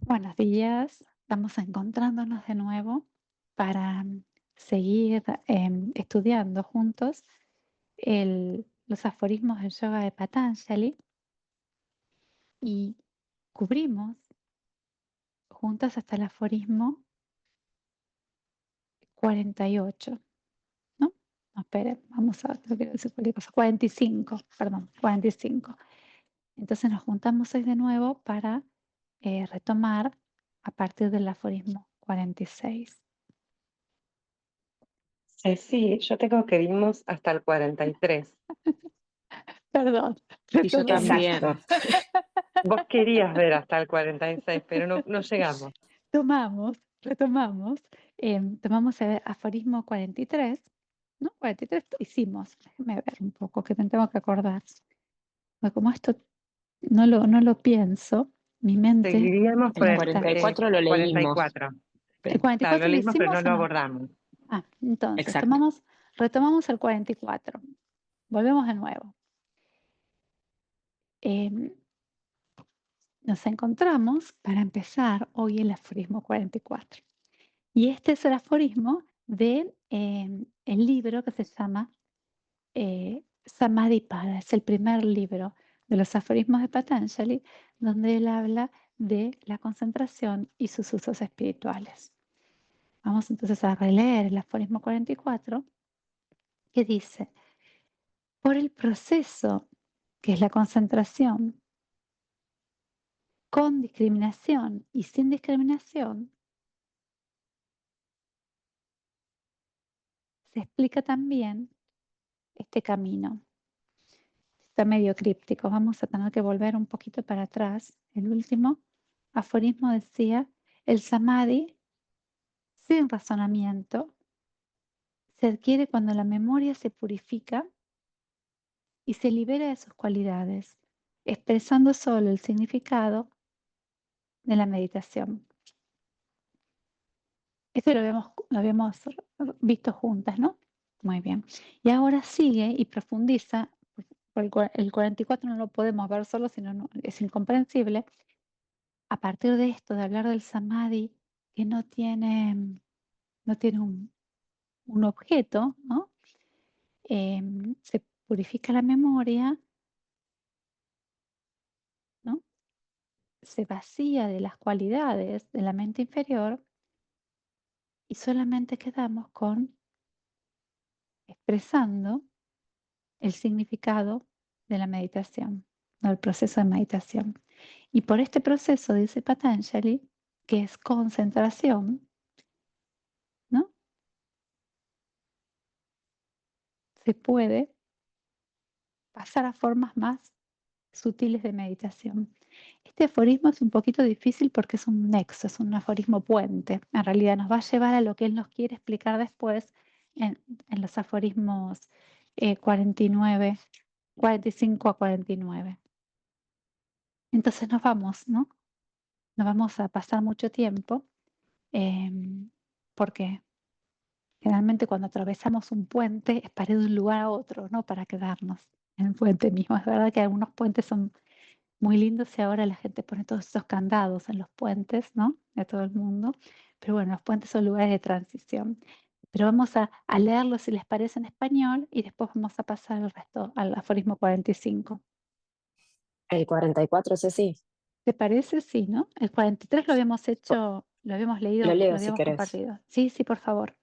Buenos días, estamos encontrándonos de nuevo para seguir estudiando juntos los aforismos del yoga de Patanjali y cubrimos juntas hasta el aforismo 48, ¿no? No, espere, vamos a, no quiero decir cualquier cosa, 45, perdón, 45. Entonces nos juntamos hoy de nuevo para retomar a partir del aforismo 46. Sí, yo tengo que vimos hasta el 43. Perdón, Y yo retomemos. Exacto. también. Vos querías ver hasta el 46, pero no llegamos. Tomamos el aforismo 43, ¿no? 43 hicimos, déjeme ver un poco, que me tengo que acordar. Porque como esto no lo pienso, mi mente Seguiríamos por El no el está. 44 lo leímos. 44. ¿El Claro, lo 44 lo leímos, pero no hicimos o lo no? abordamos. Entonces, Exacto. retomamos el 44. Volvemos de nuevo. Em, Nos encontramos para empezar hoy el aforismo 44. Y este es el aforismo de el libro que se llama Samadhipada. Es el primer libro de los aforismos de Patanjali, donde él habla de la concentración y sus usos espirituales. Vamos entonces a releer el aforismo 44, que dice: por el proceso que es la concentración, con discriminación y sin discriminación, se explica también este camino. Está medio críptico, vamos a tener que volver un poquito para atrás. El último aforismo decía: el samadhi, sin razonamiento, se adquiere cuando la memoria se purifica y se libera de sus cualidades, expresando solo el significado de la meditación. Esto lo habíamos visto juntas, ¿no? Muy bien. Y ahora sigue y profundiza, el 44 no lo podemos ver solo, sino es incomprensible. A partir de esto, de hablar del samadhi, que no tiene un objeto, ¿no? Se purifica la memoria, ¿no? Se vacía de las cualidades de la mente inferior y solamente quedamos con expresando el significado de la meditación, del proceso de meditación. Y por este proceso, dice Patanjali, que es concentración, ¿no? Se puede pasar a formas más sutiles de meditación. Este aforismo es un poquito difícil porque es un nexo, es un aforismo puente. En realidad nos va a llevar a lo que él nos quiere explicar después en los aforismos 49, 45 a 49. Entonces nos vamos, ¿no? Nos vamos a pasar mucho tiempo porque generalmente cuando atravesamos un puente es para ir de un lugar a otro, no para quedarnos en el puente mismo. Es verdad que algunos puentes son muy lindos y ahora la gente pone todos esos candados en los puentes, ¿no? De todo el mundo. Pero bueno, los puentes son lugares de transición. Pero vamos a leerlo si les parece en español y después vamos a pasar el resto al aforismo 45. El 44 es así. ¿Te parece? Sí, ¿no? El 43 lo habíamos hecho, lo habíamos Lo leído, lo leo si habíamos querés. compartido. Sí, sí, por favor.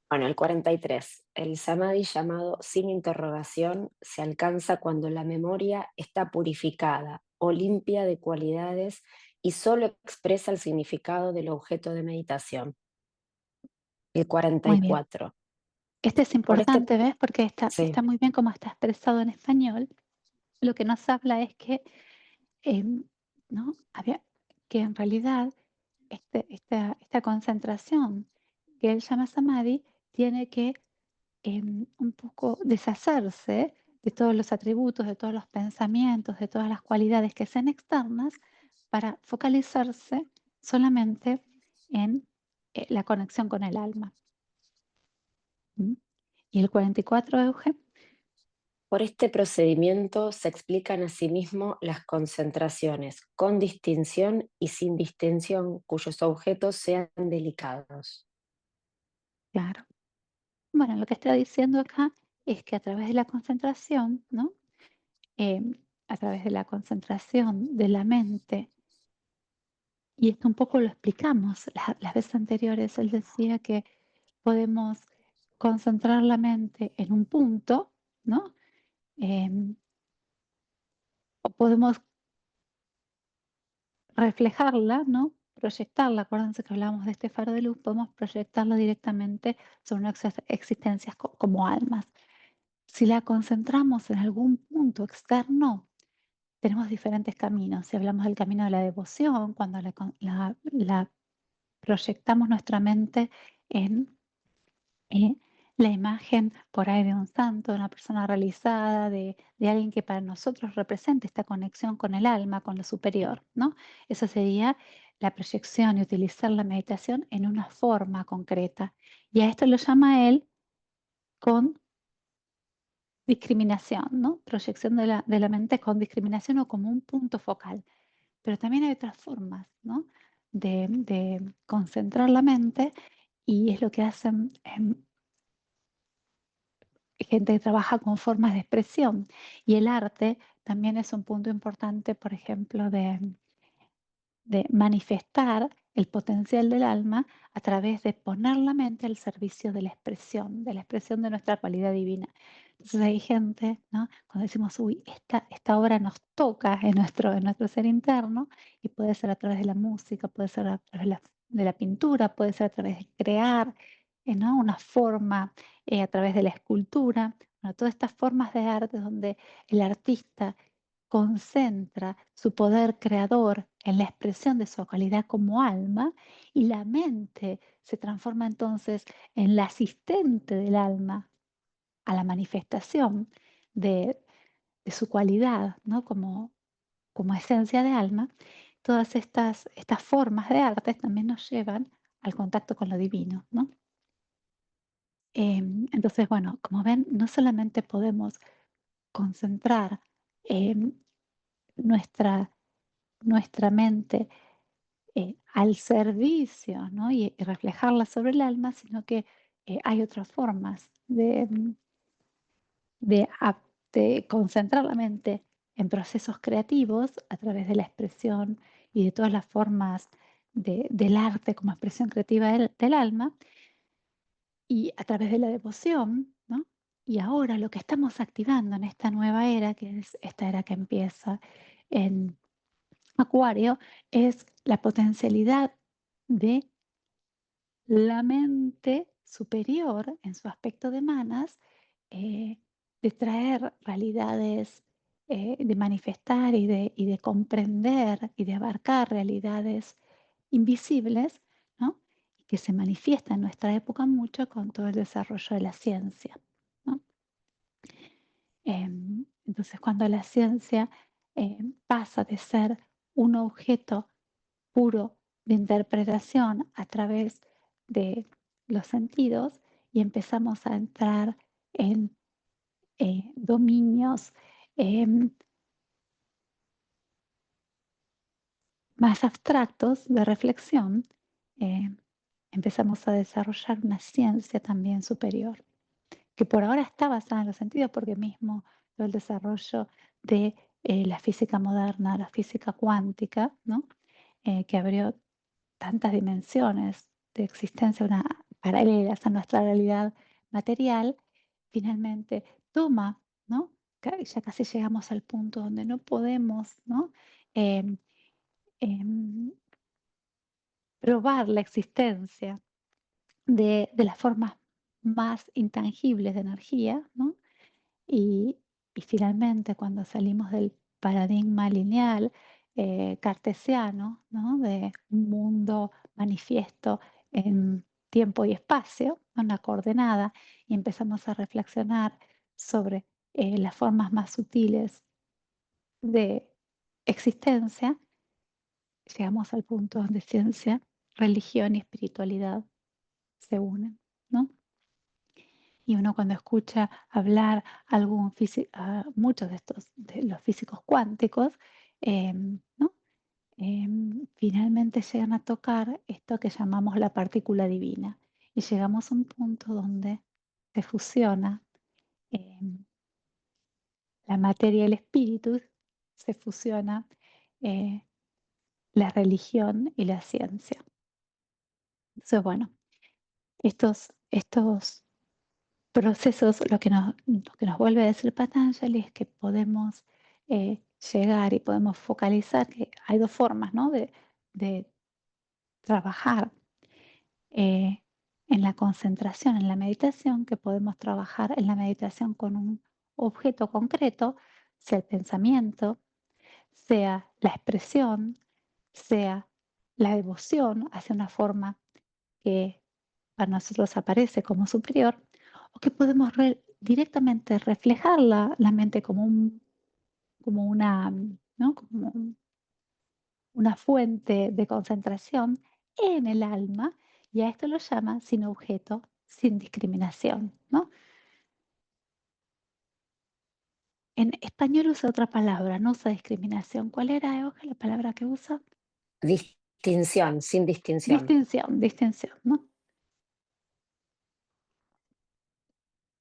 Bueno, el 43. El samadhi llamado sin interrogación se alcanza cuando la memoria está purificada o limpia de cualidades y solo expresa el significado del objeto de meditación. El Muy bien. 44. Este es Por este, importante, ¿ves? Porque sí, está muy bien como está expresado en español. Lo que nos habla es que, em, ¿no? Que en realidad esta concentración que él llama samadhi tiene que un poco deshacerse de todos los atributos, de todos los pensamientos, de todas las cualidades que sean externas para focalizarse solamente en la conexión con el alma. ¿Mm? Y el 44, Euge. Por este procedimiento se explican asimismo las concentraciones con distinción y sin distinción cuyos objetos sean delicados. Claro. Bueno, lo que está diciendo acá es que a través de la concentración, ¿no? A través de la concentración de la mente, y esto un poco lo explicamos las veces anteriores, él decía que podemos concentrar la mente en un punto, ¿no? Em, o podemos reflejarla, ¿no? Proyectarla. Acuérdense que hablábamos de este faro de luz, podemos proyectarlo directamente sobre nuestras existencias como almas. Si la concentramos en algún punto externo, tenemos diferentes caminos. Si hablamos del camino de la devoción, cuando la proyectamos nuestra mente en eh, la imagen por ahí de un santo, de una persona realizada, de alguien que para nosotros representa esta conexión con el alma, con lo superior, ¿no? Eso sería la proyección y utilizar la meditación en una forma concreta. Y a esto lo llama él con discriminación, ¿no? Proyección de la mente con discriminación o como un punto focal. Pero también hay otras formas, ¿no? De concentrar la mente y es lo que hacen gente que trabaja con formas de expresión. Y el arte también es un punto importante, por ejemplo, de manifestar el potencial del alma a través de poner la mente al servicio de la expresión de nuestra cualidad divina. Entonces hay gente, ¿no? Cuando decimos, uy, esta obra nos toca en nuestro ser interno, y puede ser a través de la música, puede ser a través de la pintura, puede ser a través de crear, ¿no? Una forma, a través de la escultura, bueno, todas estas formas de arte donde el artista concentra su poder creador en la expresión de su cualidad como alma, y la mente se transforma entonces en la asistente del alma a la manifestación de, de su cualidad, ¿no? Como esencia de alma. Todas estas formas de arte también nos llevan al contacto con lo divino, ¿no? Entonces, bueno, como ven, no solamente podemos concentrar em, nuestra nuestra mente al servicio, ¿no? Y reflejarla sobre el alma, sino que hay otras formas de concentrar la mente en procesos creativos a través de la expresión y de todas las formas del arte como expresión creativa del alma y a través de la devoción, ¿no? Y ahora lo que estamos activando en esta nueva era, que es esta era que empieza en Acuario, es la potencialidad de la mente superior en su aspecto de manas, eh, de traer realidades, de manifestar y de comprender y de abarcar realidades invisibles, ¿no? Y que se manifiesta en nuestra época mucho con todo el desarrollo de la ciencia, ¿no? Entonces, cuando la ciencia pasa de ser un objeto puro de interpretación a través de los sentidos y empezamos a entrar en dominios em, más abstractos de reflexión, eh, empezamos a desarrollar una ciencia también superior, que por ahora está basada en los sentidos, porque mismo todo el desarrollo de la física moderna, la física cuántica, ¿no? Que abrió tantas dimensiones de existencia paralelas a nuestra realidad material, finalmente toma, ¿no? Ya casi llegamos al punto donde no podemos, ¿no? Em, em, probar la existencia de las formas más intangibles de energía, ¿no? Y, y finalmente, cuando salimos del paradigma lineal cartesiano, ¿no? De un mundo manifiesto en tiempo y espacio, ¿no? Una coordenada, y empezamos a reflexionar sobre las formas más sutiles de existencia, llegamos al punto donde ciencia, religión y espiritualidad se unen, ¿no? Y uno cuando escucha hablar a muchos de los físicos cuánticos, ¿no? Finalmente llegan a tocar esto que llamamos la partícula divina. Y llegamos a un punto donde se fusiona em, la materia y el espíritu, se fusiona eh, la religión y la ciencia. Entonces, bueno, estos procesos, lo que nos vuelve a decir Patanjali es que podemos llegar y podemos focalizar, que hay dos formas, ¿no? de trabajar en la concentración, en la meditación, que podemos trabajar en la meditación con un objeto concreto, sea el pensamiento, sea la expresión, sea la devoción hacia una forma que para nosotros aparece como superior, o que podemos directamente reflejar la mente como una, ¿no? Como una fuente de concentración en el alma, y a esto lo llama sin objeto, sin discriminación, ¿no? En español usa otra palabra, no usa discriminación. ¿Cuál era, Euge, la palabra que usa? Distinción, sin distinción. Distinción, distinción, ¿no?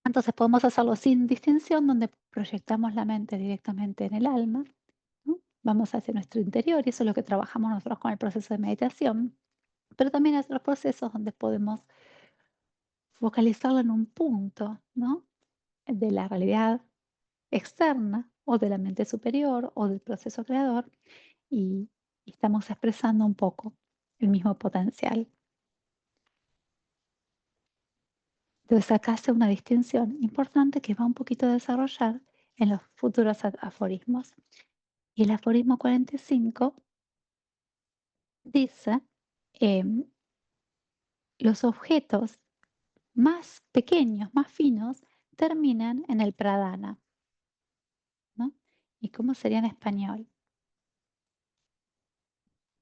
Entonces podemos hacerlo sin distinción, donde proyectamos la mente directamente en el alma, ¿no? Vamos hacia nuestro interior y eso es lo que trabajamos nosotros con el proceso de meditación, pero también hay otros procesos donde podemos focalizarlo en un punto, ¿no? De la realidad externa o de la mente superior o del proceso creador y estamos expresando un poco el mismo potencial. Entonces acá hace una distinción importante que va un poquito a desarrollar en los futuros aforismos. Y el aforismo 45 dice, em, los objetos más pequeños, más finos, terminan en el pradana, ¿no? ¿Y cómo sería en español?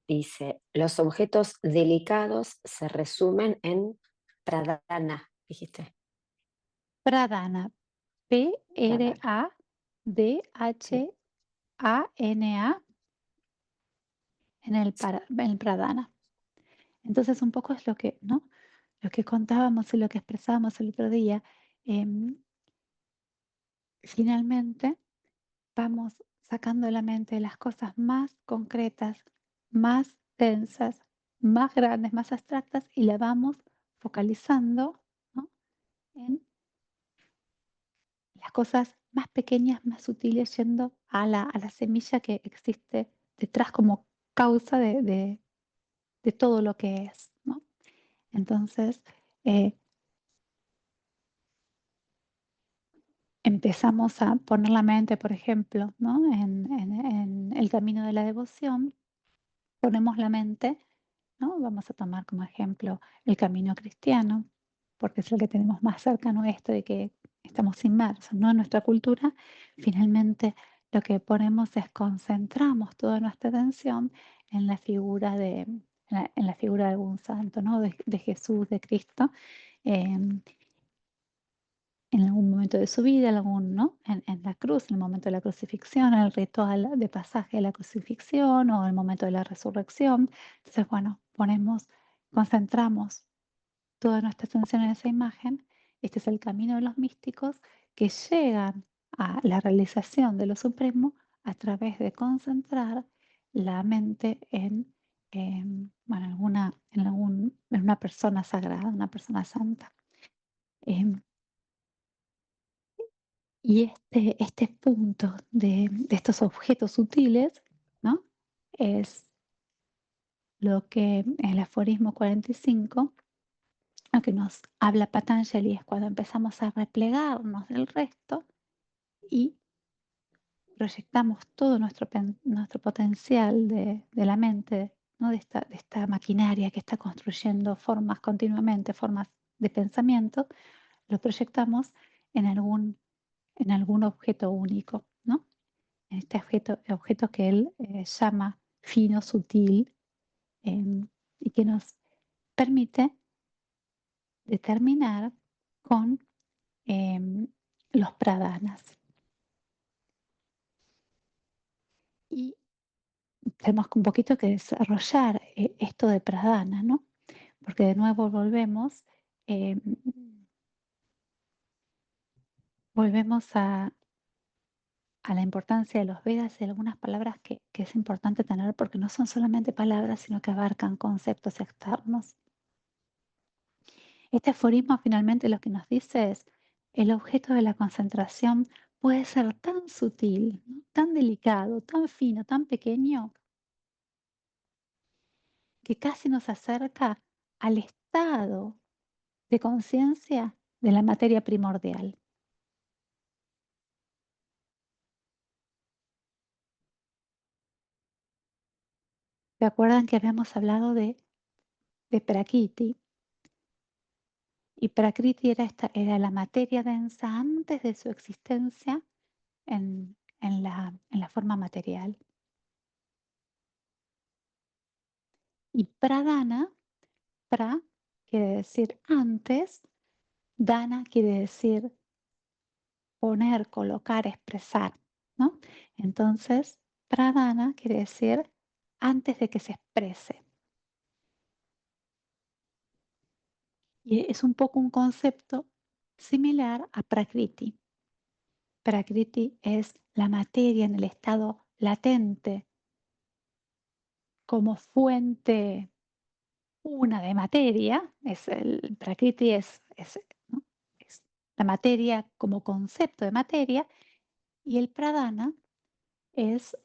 Dice, los objetos delicados se resumen en pradana, dijiste. Pradana, Pradana, sí. P-R-A-D-H-A-N-A en el pradana. Entonces un poco es lo que, ¿no? Lo que contábamos y lo que expresábamos el otro día. em, Finalmente vamos sacando de la mente las cosas más concretas, más densas, más grandes, más abstractas y la vamos focalizando, ¿no? En las cosas más pequeñas, más sutiles, yendo a la semilla que existe detrás como causa de todo lo que es, ¿no? Entonces, eh, empezamos a poner la mente, por ejemplo, ¿no? En el camino de la devoción, ponemos la mente, ¿no? Vamos a tomar como ejemplo el camino cristiano, porque es el que tenemos más cerca nuestro y que estamos inmersos, ¿no? En nuestra cultura, finalmente lo que ponemos es concentramos toda nuestra atención en la figura en la figura de algún santo, ¿no? De Jesús, de Cristo. em, en algún momento de su vida, ¿no? En la cruz, en el momento de la crucifixión, en el ritual de pasaje de la crucifixión o el momento de la resurrección. Entonces, bueno, concentramos toda nuestra atención en esa imagen. Este es el camino de los místicos que llegan a la realización de lo supremo a través de concentrar la mente bueno, en una persona sagrada, una persona santa. Em, Y este punto de estos objetos sutiles, ¿no? Es lo que en el aforismo 45, lo que nos habla Patanjali es cuando empezamos a replegarnos del resto y proyectamos todo nuestro potencial de la mente, ¿no? De esta maquinaria que está construyendo formas continuamente, formas de pensamiento, lo proyectamos en en algún objeto único, ¿no? Este objeto que él llama fino, sutil, em, y que nos permite determinar con los pradanas. Y tenemos un poquito que desarrollar esto de pradana, ¿no? Porque de nuevo volvemos a la importancia de los Vedas y algunas palabras que es importante tener porque no son solamente palabras, sino que abarcan conceptos externos. Este aforismo finalmente lo que nos dice es, el objeto de la concentración puede ser tan sutil, ¿no? Tan delicado, tan fino, tan pequeño, que casi nos acerca al estado de conciencia de la materia primordial. ¿Se acuerdan que habíamos hablado de Prakriti? Y Prakriti era la materia densa antes de su existencia en la forma material. Y Pradana, pra quiere decir antes, dana quiere decir poner, colocar, expresar, ¿no? Entonces, Pradana quiere decir antes de que se exprese. Y es un poco un concepto similar a Prakriti. Prakriti es la materia en el estado latente como fuente una de materia, Prakriti ¿no? Es la materia como concepto de materia, y el Pradana es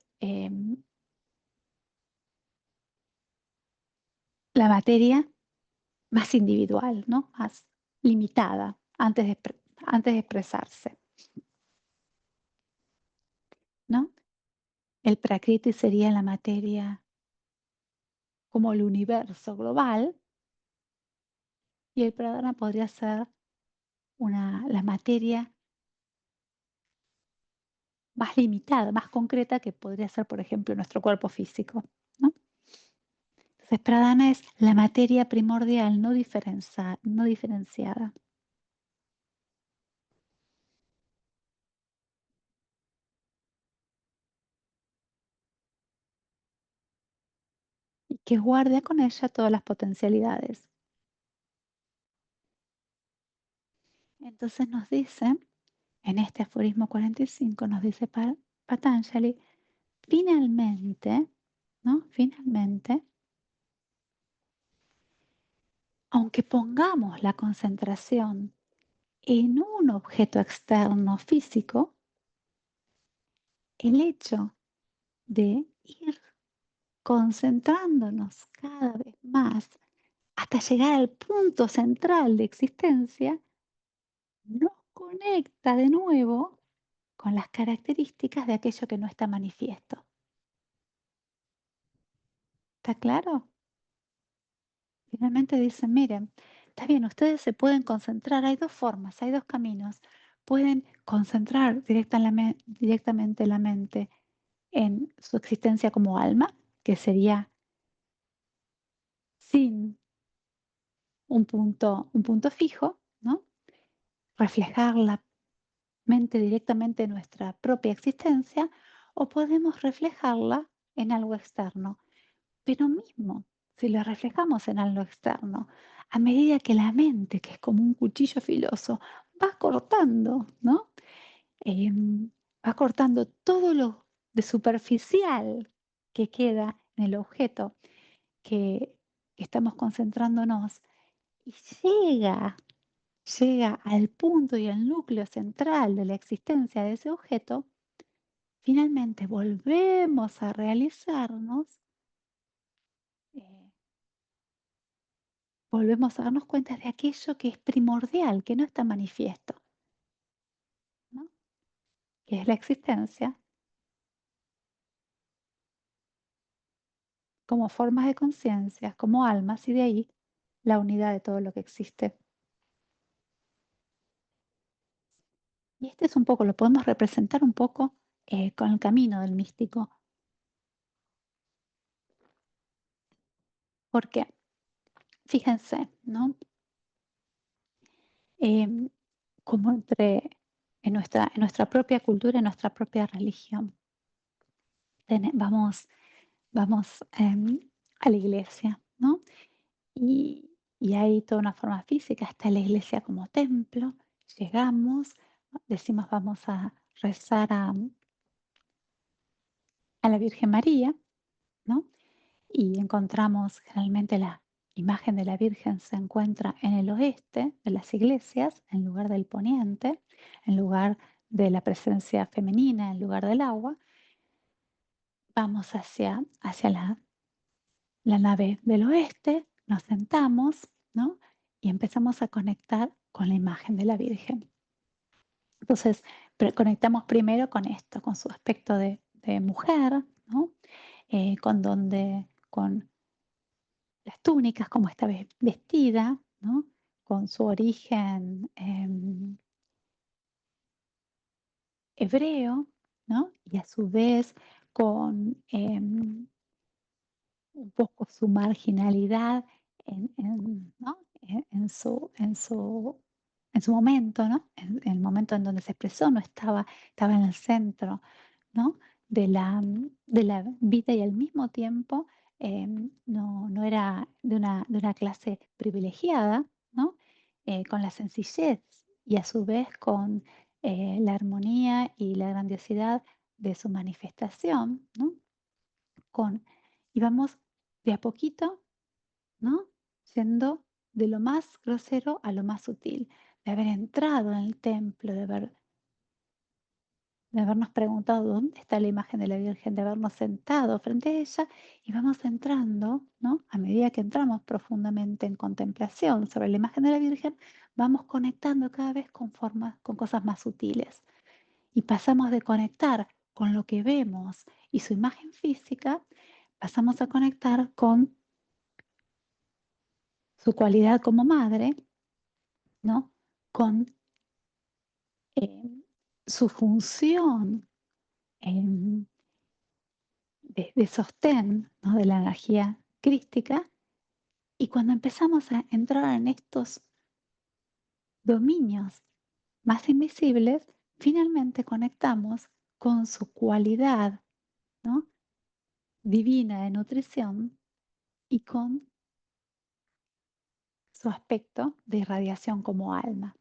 la materia más individual, ¿no? Más limitada antes de expresarse, ¿no? El Prakriti sería la materia como el universo global y el Pradana podría ser la materia más limitada, más concreta que podría ser, por ejemplo, nuestro cuerpo físico, ¿no? Entonces, Pradana es la materia primordial no diferenciada. Y que guarda con ella todas las potencialidades. Entonces nos dice, en este aforismo 45, nos dice Patanjali, finalmente, ¿no? Finalmente, aunque pongamos la concentración en un objeto externo físico, el hecho de ir concentrándonos cada vez más hasta llegar al punto central de existencia, nos conecta de nuevo con las características de aquello que no está manifiesto. ¿Está claro? Finalmente dicen, miren, está bien, ustedes se pueden concentrar, hay dos formas, hay dos caminos. Pueden concentrar directamente la mente en su existencia como alma, que sería sin un punto fijo, ¿no? Reflejar la mente directamente en nuestra propia existencia, o podemos reflejarla en algo externo. Pero mismo, si la reflejamos en algo externo, a medida que la mente, que es como un cuchillo filoso, va cortando, ¿no? Va cortando todo lo de superficial que queda en el objeto que estamos concentrándonos y llega al punto y al núcleo central de la existencia de ese objeto, finalmente volvemos a realizarnos, eh, volvemos a darnos cuenta de aquello que es primordial, que no está manifiesto, ¿no? Que es la existencia como formas de conciencia, como almas, y de ahí la unidad de todo lo que existe. Y este es un poco, lo podemos representar un poco con el camino del místico. Porque, fíjense, ¿no? como en nuestra propia cultura, en nuestra propia religión. Vamos, a la iglesia, ¿no? Y hay toda una forma física, está la iglesia como templo, llegamos, decimos vamos a rezar a la Virgen María, ¿no? Y encontramos generalmente la imagen de la Virgen se encuentra en el oeste de las iglesias, en lugar del poniente, en lugar de la presencia femenina, en lugar del agua. Vamos hacia la nave del oeste, nos sentamos, ¿no? Y empezamos a conectar con la imagen de la Virgen. Entonces, conectamos primero con esto, con su aspecto de mujer, ¿no? Con las túnicas, cómo está vestida, ¿no? Con su origen hebreo, ¿no? Y a su vez con un poco su marginalidad ¿no? En su momento, ¿no? En el momento en donde se expresó, no estaba en el centro, ¿no? De la vida y al mismo tiempo no era de una clase privilegiada, ¿no? Con la sencillez y a su vez con la armonía y la grandiosidad de su manifestación, ¿no? Y vamos de a poquito, ¿no? Yendo de lo más grosero a lo más sutil, de haber entrado en el templo, de habernos preguntado dónde está la imagen de la Virgen, de habernos sentado frente a ella y vamos entrando, ¿no? A medida que entramos profundamente en contemplación sobre la imagen de la Virgen, vamos conectando cada vez con cosas más sutiles y pasamos de conectar con lo que vemos y su imagen física, pasamos a conectar con su cualidad como madre, ¿no? Con su función em, de sostén, ¿no? De la energía crística. Y cuando empezamos a entrar en estos dominios más invisibles, finalmente conectamos con su cualidad, ¿no? Divina de nutrición y con su aspecto de irradiación como alma.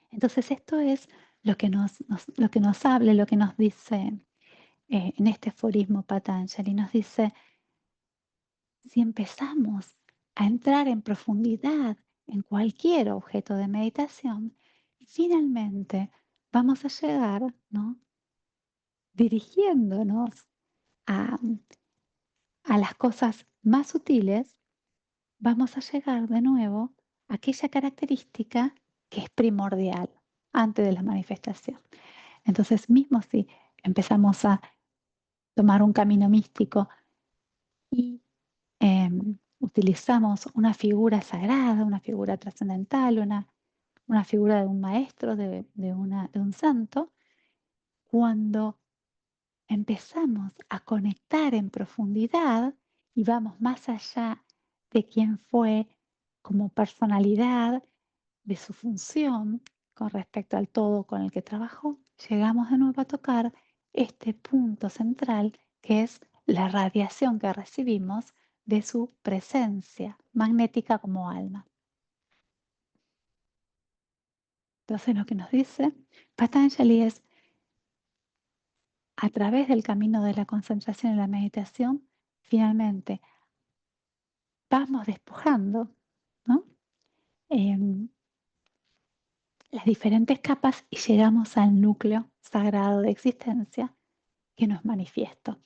Entonces esto es lo que nos habla, lo que nos dice en este aforismo Patanjali. Nos dice, si empezamos a entrar en profundidad en cualquier objeto de meditación, finalmente vamos a llegar, ¿no? Dirigiéndonos a, a las cosas más sutiles, vamos a llegar de nuevo a aquella característica que es primordial antes de la manifestación. Entonces, mismo si empezamos a tomar un camino místico y utilizamos una figura sagrada, una figura trascendental, una figura de un maestro, de un santo, cuando empezamos a conectar en profundidad y vamos más allá de quién fue como personalidad, de su función con respecto al todo con el que trabajó, llegamos de nuevo a tocar este punto central que es la radiación que recibimos de su presencia magnética como alma. Entonces lo que nos dice Patanjali es, a través del camino de la concentración y la meditación, finalmente vamos despojando, ¿no? Las diferentes capas y llegamos al núcleo sagrado de existencia que nos manifiesto,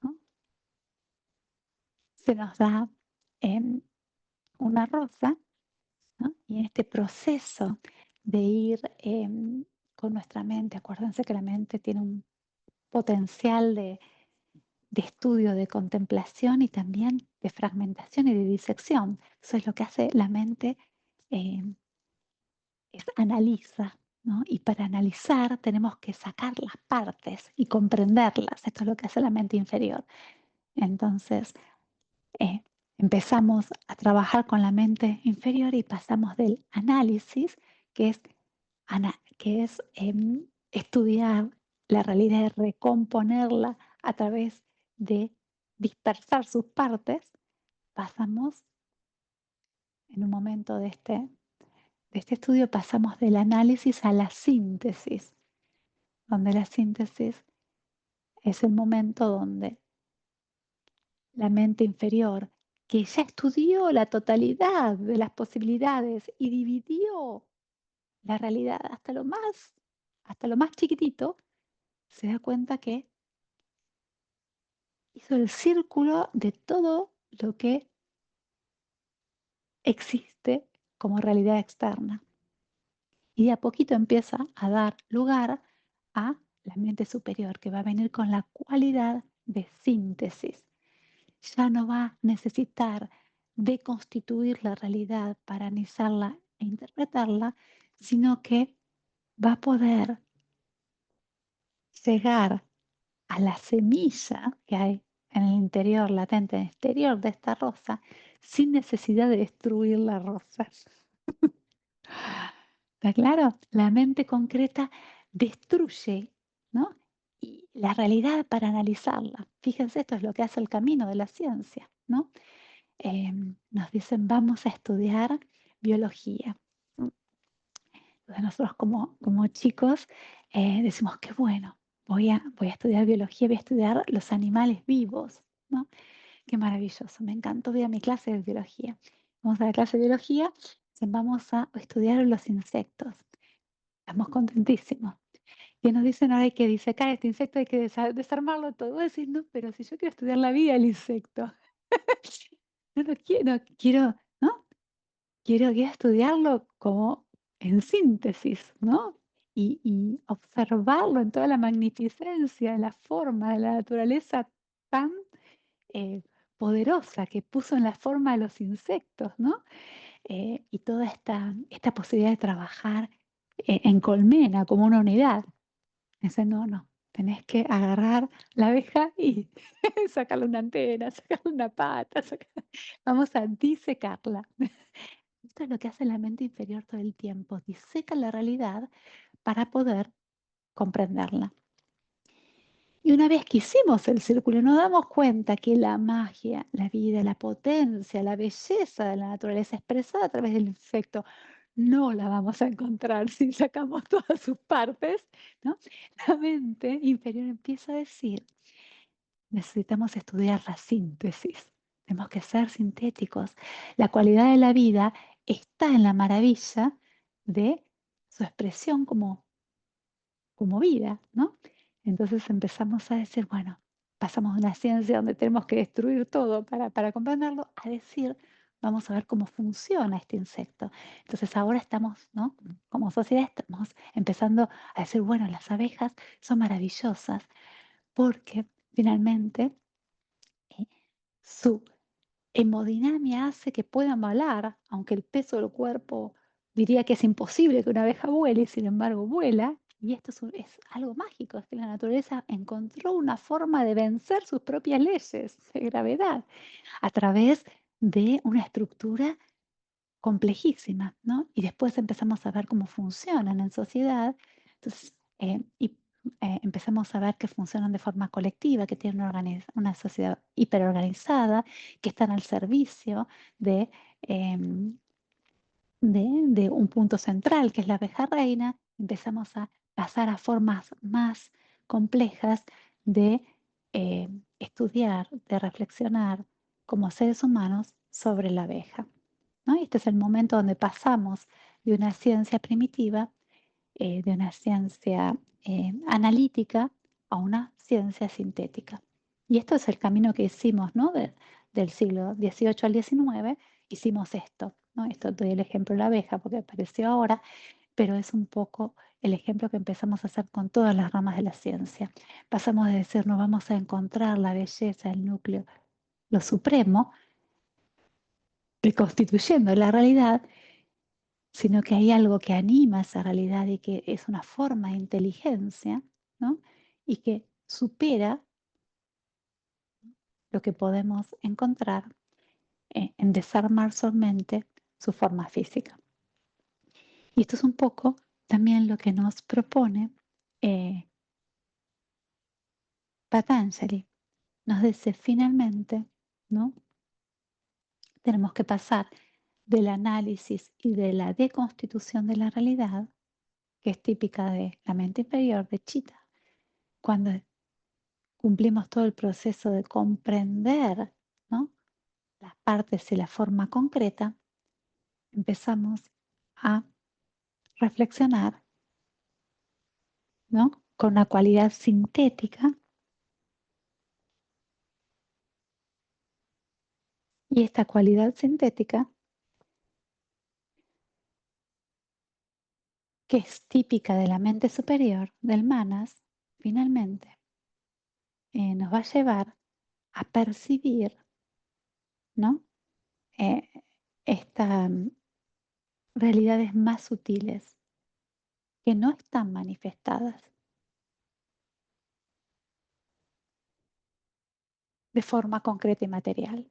¿no? Se nos da una rosa, ¿no? Y en este proceso de ir con nuestra mente, acuérdense que la mente tiene un potencial de estudio, de contemplación y también de fragmentación y de disección. Eso es lo que hace la mente, es analiza, ¿no? Y para analizar tenemos que sacar las partes y comprenderlas. Esto es lo que hace la mente inferior. Entonces, empezamos a trabajar con la mente inferior y pasamos del análisis, que es, estudiar la realidad y recomponerla a través de dispersar sus partes, pasamos en un momento de este estudio, pasamos del análisis a la síntesis, donde la síntesis es el momento donde la mente inferior, que ya estudió la totalidad de las posibilidades y dividió la realidad hasta lo más chiquitito, se da cuenta que hizo el círculo de todo lo que existe como realidad externa. Y de a poquito empieza a dar lugar a la mente superior, que va a venir con la cualidad de síntesis. Ya no va a necesitar deconstituir la realidad para analizarla e interpretarla, sino que va a poder llegar a la semilla que hay en el interior, latente en el exterior de esta rosa, sin necesidad de destruir la rosa. ¿Está claro? La mente concreta destruye, ¿no? Y la realidad para analizarla. Fíjense, esto es lo que hace el camino de la ciencia, ¿no? Nos dicen, vamos a estudiar biología. Entonces nosotros como chicos decimos, qué bueno, voy a estudiar biología, voy a estudiar los animales vivos, ¿no? Qué maravilloso, me encantó, voy a mi clase de biología. Vamos a la clase de biología, vamos a estudiar los insectos. Estamos contentísimos. Y nos dicen, ahora hay que disecar este insecto, hay que desarmarlo todo. Vos decís, no, pero si yo quiero estudiar la vida del insecto. No quiero, ¿no? Quiero estudiarlo como en síntesis, ¿no? Y observarlo en toda la magnificencia, de la forma, de la naturaleza tan eh, poderosa que puso en la forma de los insectos, ¿no? Y toda esta posibilidad de trabajar en colmena como una unidad. Dice, no, tenés que agarrar la abeja y sacarle una antena, sacarle una pata, vamos a disecarla. Esto es lo que hace la mente inferior todo el tiempo, diseca la realidad para poder comprenderla. Y una vez que hicimos el círculo, nos damos cuenta que la magia, la vida, la potencia, la belleza de la naturaleza expresada a través del insecto no la vamos a encontrar si sacamos todas sus partes, ¿no? La mente inferior empieza a decir, necesitamos estudiar la síntesis, tenemos que ser sintéticos. La cualidad de la vida está en la maravilla de su expresión como vida, ¿no? Entonces empezamos a decir, bueno, pasamos de una ciencia donde tenemos que destruir todo para comprenderlo, a decir, vamos a ver cómo funciona este insecto. Entonces ahora estamos, ¿no? Como sociedad estamos empezando a decir, bueno, las abejas son maravillosas porque finalmente su hemodinamia hace que puedan volar, aunque el peso del cuerpo diría que es imposible que una abeja vuele, y sin embargo vuela. Y esto es algo mágico, es que la naturaleza encontró una forma de vencer sus propias leyes de gravedad a través de una estructura complejísima, ¿no? Y después empezamos a ver cómo funcionan en sociedad. Entonces, empezamos a ver que funcionan de forma colectiva, que tienen una sociedad hiperorganizada, que están al servicio em, de un punto central, que es la abeja reina. Empezamos a pasar a formas más complejas de estudiar, de reflexionar como seres humanos sobre la abeja, ¿no? Y este es el momento donde pasamos de una ciencia primitiva, de una ciencia analítica, a una ciencia sintética. Y esto es el camino que hicimos, ¿no? Del siglo XVIII al XIX, hicimos esto, ¿no? Esto doy el ejemplo de la abeja porque apareció ahora, pero es un poco el ejemplo que empezamos a hacer con todas las ramas de la ciencia. Pasamos de decir, no vamos a encontrar la belleza, el núcleo, lo supremo, reconstituyendo la realidad, sino que hay algo que anima esa realidad y que es una forma de inteligencia, ¿no? Y que supera lo que podemos encontrar en desarmar solamente su forma física. Y esto es un poco también lo que nos propone eh, Patanjali. Nos dice finalmente, ¿no? Tenemos que pasar del análisis y de la deconstitución de la realidad, que es típica de la mente inferior, de Chitta, cuando cumplimos todo el proceso de comprender, ¿no?, las partes y la forma concreta, empezamos a reflexionar, ¿no?, con una cualidad sintética, y esta cualidad sintética, que es típica de la mente superior, del manas, finalmente nos va a llevar a percibir, ¿no?, eh, estas realidades más sutiles que no están manifestadas de forma concreta y material.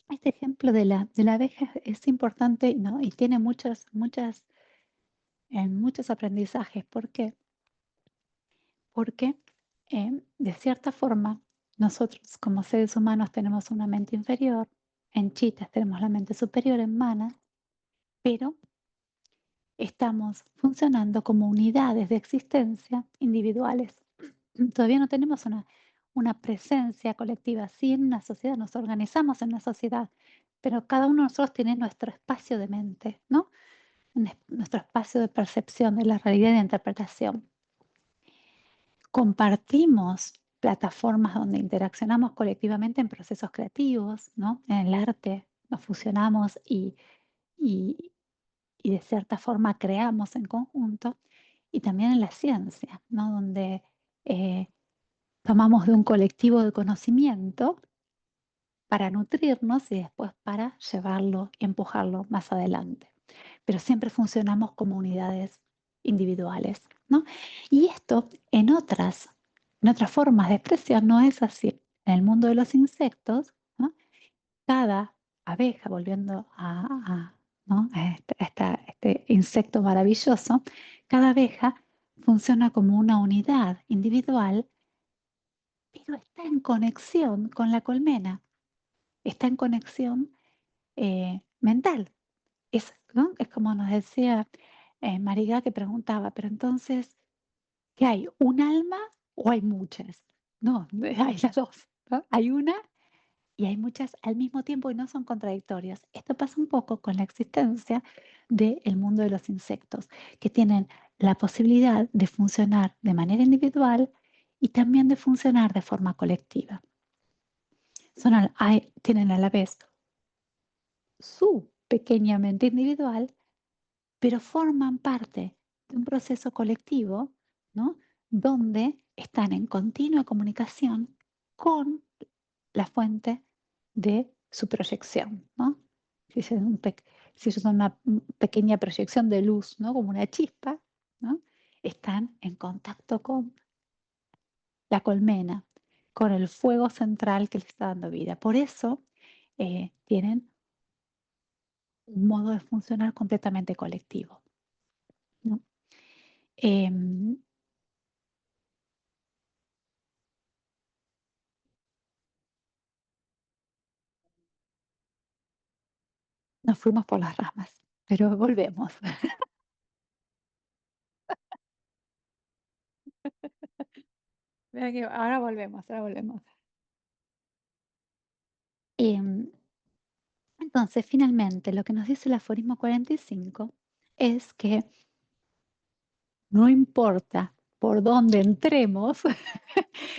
Este ejemplo de la abeja es importante, ¿no?, y tiene muchos aprendizajes. ¿Por qué? Porque de cierta forma nosotros como seres humanos tenemos una mente inferior, en chitas tenemos la mente superior en manas, pero estamos funcionando como unidades de existencia individuales. Todavía no tenemos una presencia colectiva. Sí, en una sociedad, nos organizamos en una sociedad, pero cada uno de nosotros tiene nuestro espacio de mente, ¿no? Nuestro espacio de percepción de la realidad y de interpretación. Compartimos plataformas donde interaccionamos colectivamente en procesos creativos, ¿no? En el arte nos fusionamos y de cierta forma creamos en conjunto, y también en la ciencia, ¿no?, donde tomamos de un colectivo de conocimiento para nutrirnos y después para llevarlo y empujarlo más adelante. Pero siempre funcionamos como unidades individuales, ¿no? Y esto en otras formas de expresión no es así. En el mundo de los insectos, ¿no?, cada abeja, volviendo ¿no?, a este insecto maravilloso, cada abeja funciona como una unidad individual, pero está en conexión con la colmena, está en conexión mental. ¿No?, es como nos decía Marigá, que preguntaba, pero entonces, ¿qué hay? ¿Un alma o hay muchas? No, hay las dos, ¿no? Hay una y hay muchas al mismo tiempo y no son contradictorias. Esto pasa un poco con la existencia del mundo de los insectos, que tienen la posibilidad de funcionar de manera individual y también de funcionar de forma colectiva. Tienen a la vez su pequeña mente individual, pero forman parte de un proceso colectivo, ¿no?, donde están en continua comunicación con la fuente de su proyección, ¿no? Si ellos son una pequeña proyección de luz, ¿no?, como una chispa, ¿no?, están en contacto con la colmena, con el fuego central que les está dando vida. Por eso tienen un modo de funcionar completamente colectivo, ¿no? Em, Nos fuimos por las ramas, pero volvemos. Mira que ahora volvemos, ahora volvemos. Em, entonces, finalmente, lo que nos dice el aforismo 45 es que no importa por dónde entremos,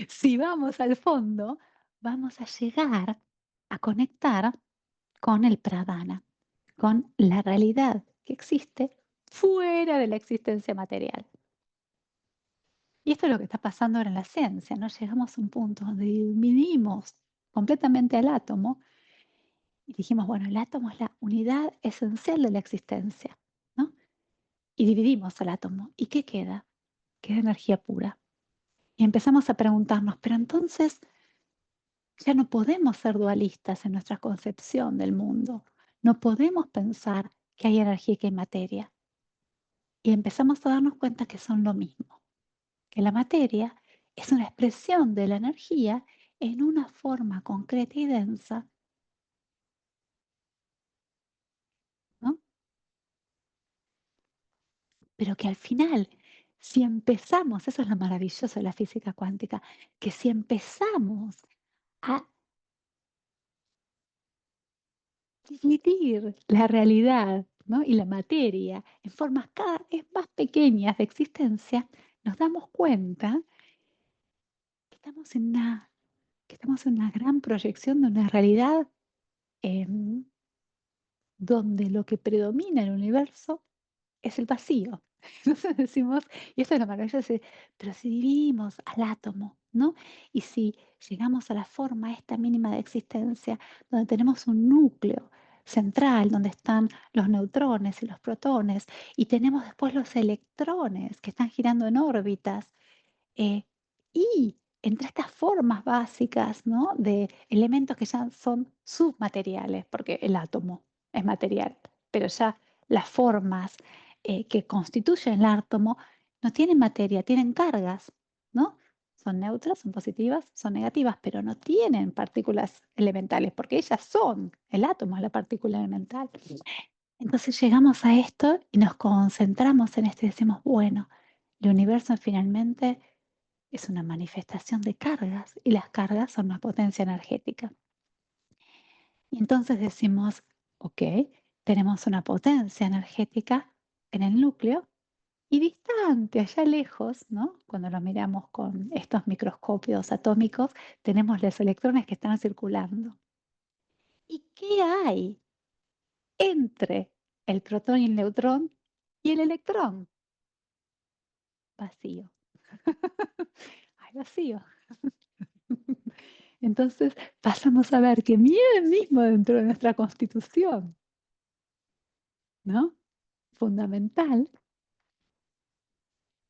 si vamos al fondo, vamos a llegar a conectar con el pradana, con la realidad que existe fuera de la existencia material. Y esto es lo que está pasando ahora en la ciencia, ¿no? Llegamos a un punto donde dividimos completamente al átomo y dijimos, bueno, el átomo es la unidad esencial de la existencia, ¿no? y dividimos el átomo. ¿Y qué queda? Queda energía pura. Y empezamos a preguntarnos, pero entonces ya no podemos ser dualistas en nuestra concepción del mundo. No podemos pensar que hay energía y que hay materia. Y empezamos a darnos cuenta que son lo mismo, que la materia es una expresión de la energía en una forma concreta y densa, ¿no? Pero que al final, si empezamos, eso es lo maravilloso de la física cuántica, que si empezamos a dividir la realidad, ¿no? Y la materia en formas cada vez más pequeñas de existencia, nos damos cuenta que estamos en una gran proyección de una realidad em, donde lo que predomina en el universo es el vacío. Entonces decimos, y esto es lo maravilloso, pero si dividimos al átomo, ¿no? Y si llegamos a la forma esta mínima de existencia, donde tenemos un núcleo central, donde están los neutrones y los protones, y tenemos después los electrones que están girando en órbitas, eh, y entre estas formas básicas, ¿no? De elementos que ya son submateriales, porque el átomo es material, pero ya las formas que constituyen el átomo no tienen materia, tienen cargas, ¿no? Son neutras, son positivas, son negativas, pero no tienen partículas elementales, porque ellas son, el átomo es la partícula elemental. Entonces llegamos a esto y nos concentramos en esto y decimos, bueno, el universo finalmente es una manifestación de cargas y las cargas son una potencia energética. Y entonces decimos, ok, tenemos una potencia energética en el núcleo y distante, allá lejos, ¿no? Cuando lo miramos con estos microscopios atómicos, tenemos los electrones que están circulando. ¿Y qué hay entre el protón y el neutrón y el electrón? Vacío. Hay vacío. Entonces pasamos a ver que bien mismo dentro de nuestra constitución, ¿no? Fundamental,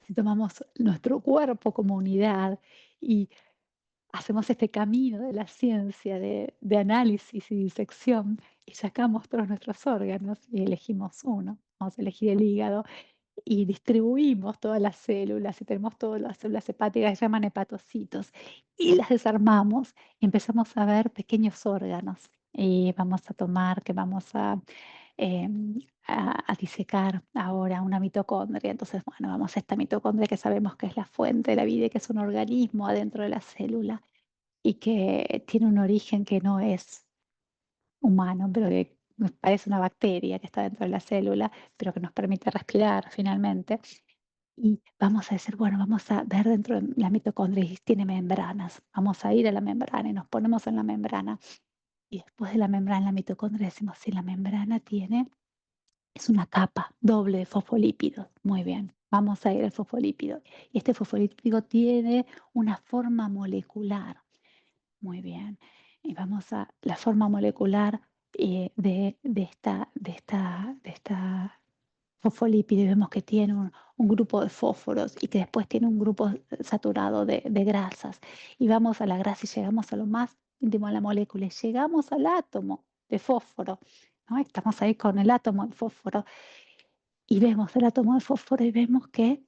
si tomamos nuestro cuerpo como unidad y hacemos este camino de la ciencia de análisis y disección y sacamos todos nuestros órganos y elegimos uno, vamos a elegir el hígado y distribuimos todas las células y tenemos todas las células hepáticas que se llaman hepatocitos y las desarmamos y empezamos a ver pequeños órganos y vamos a tomar que vamos a disecar ahora una mitocondria. Entonces, bueno, vamos a esta mitocondria que sabemos que es la fuente de la vida y que es un organismo adentro de la célula y que tiene un origen que no es humano, pero que nos parece una bacteria que está dentro de la célula, pero que nos permite respirar finalmente. Y vamos a decir, bueno, vamos a ver dentro de la mitocondria y tiene membranas. Vamos a ir a la membrana y nos ponemos en la membrana. Y después de la membrana, la mitocondria, decimos, si la membrana es una capa doble de fosfolípidos. Muy bien, vamos a ir al fosfolípido. Y este fosfolípido tiene una forma molecular. Muy bien. Y vamos a la forma molecular de esta fosfolípido y vemos que tiene un grupo de fósforos y que después tiene un grupo saturado de grasas. Y vamos a la grasa y llegamos a lo más íntimo de la molécula y llegamos al átomo de fósforo, ¿no? Estamos ahí con el átomo de fósforo y vemos el átomo de fósforo y vemos que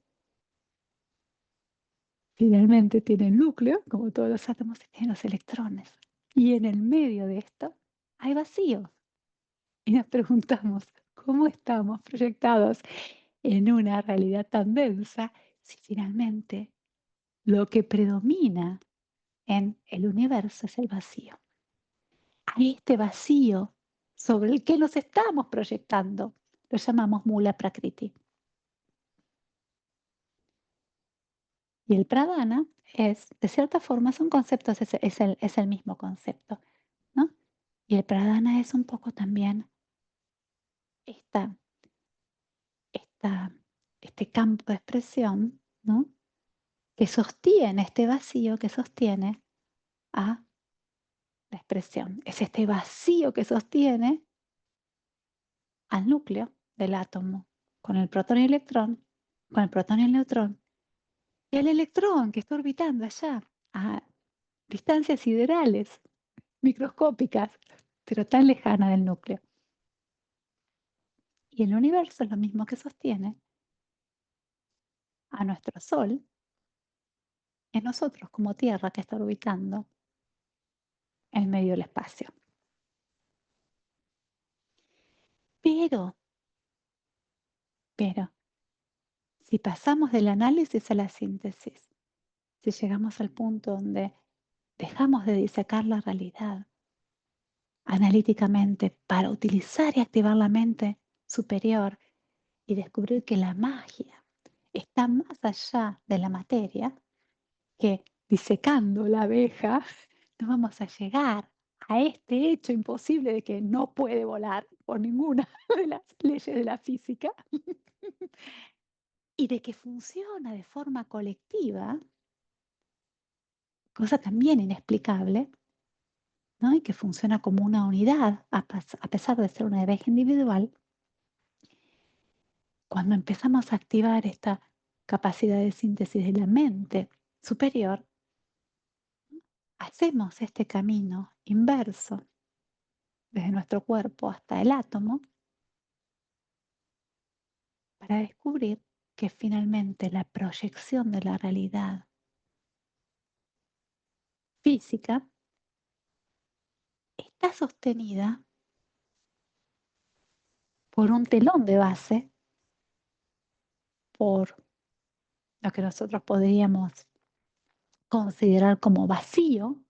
finalmente tiene el núcleo, como todos los átomos, y tiene los electrones. Y en el medio de esto hay vacío. Y nos preguntamos, ¿cómo estamos proyectados en una realidad tan densa si finalmente lo que predomina en el universo es el vacío? A este vacío sobre el que nos estamos proyectando lo llamamos Mula Prakriti. Y el pradana es, de cierta forma, son conceptos, es el mismo concepto, ¿no? Y el pradana es un poco también esta, esta, este campo de expresión, ¿no? Que sostiene este vacío, que sostiene a la expresión. Es este vacío que sostiene al núcleo del átomo con el protón y el electrón, con el protón y el neutrón, y el electrón que está orbitando allá a distancias siderales, microscópicas, pero tan lejanas del núcleo. Y el universo es lo mismo que sostiene a nuestro Sol en nosotros como Tierra que está orbitando en medio del espacio. Pero, si pasamos del análisis a la síntesis, si llegamos al punto donde dejamos de disecar la realidad analíticamente para utilizar y activar la mente superior y descubrir que la magia está más allá de la materia, que disecando la abeja no vamos a llegar a este hecho imposible de que no puede volar por ninguna de las leyes de la física y de que funciona de forma colectiva, cosa también inexplicable, ¿no? Y que funciona como una unidad a pesar de ser una abeja individual. Cuando empezamos a activar esta capacidad de síntesis de la mente superior, hacemos este camino inverso desde nuestro cuerpo hasta el átomo para descubrir que finalmente la proyección de la realidad física está sostenida por un telón de base, por lo que nosotros podríamos considerar como vacío,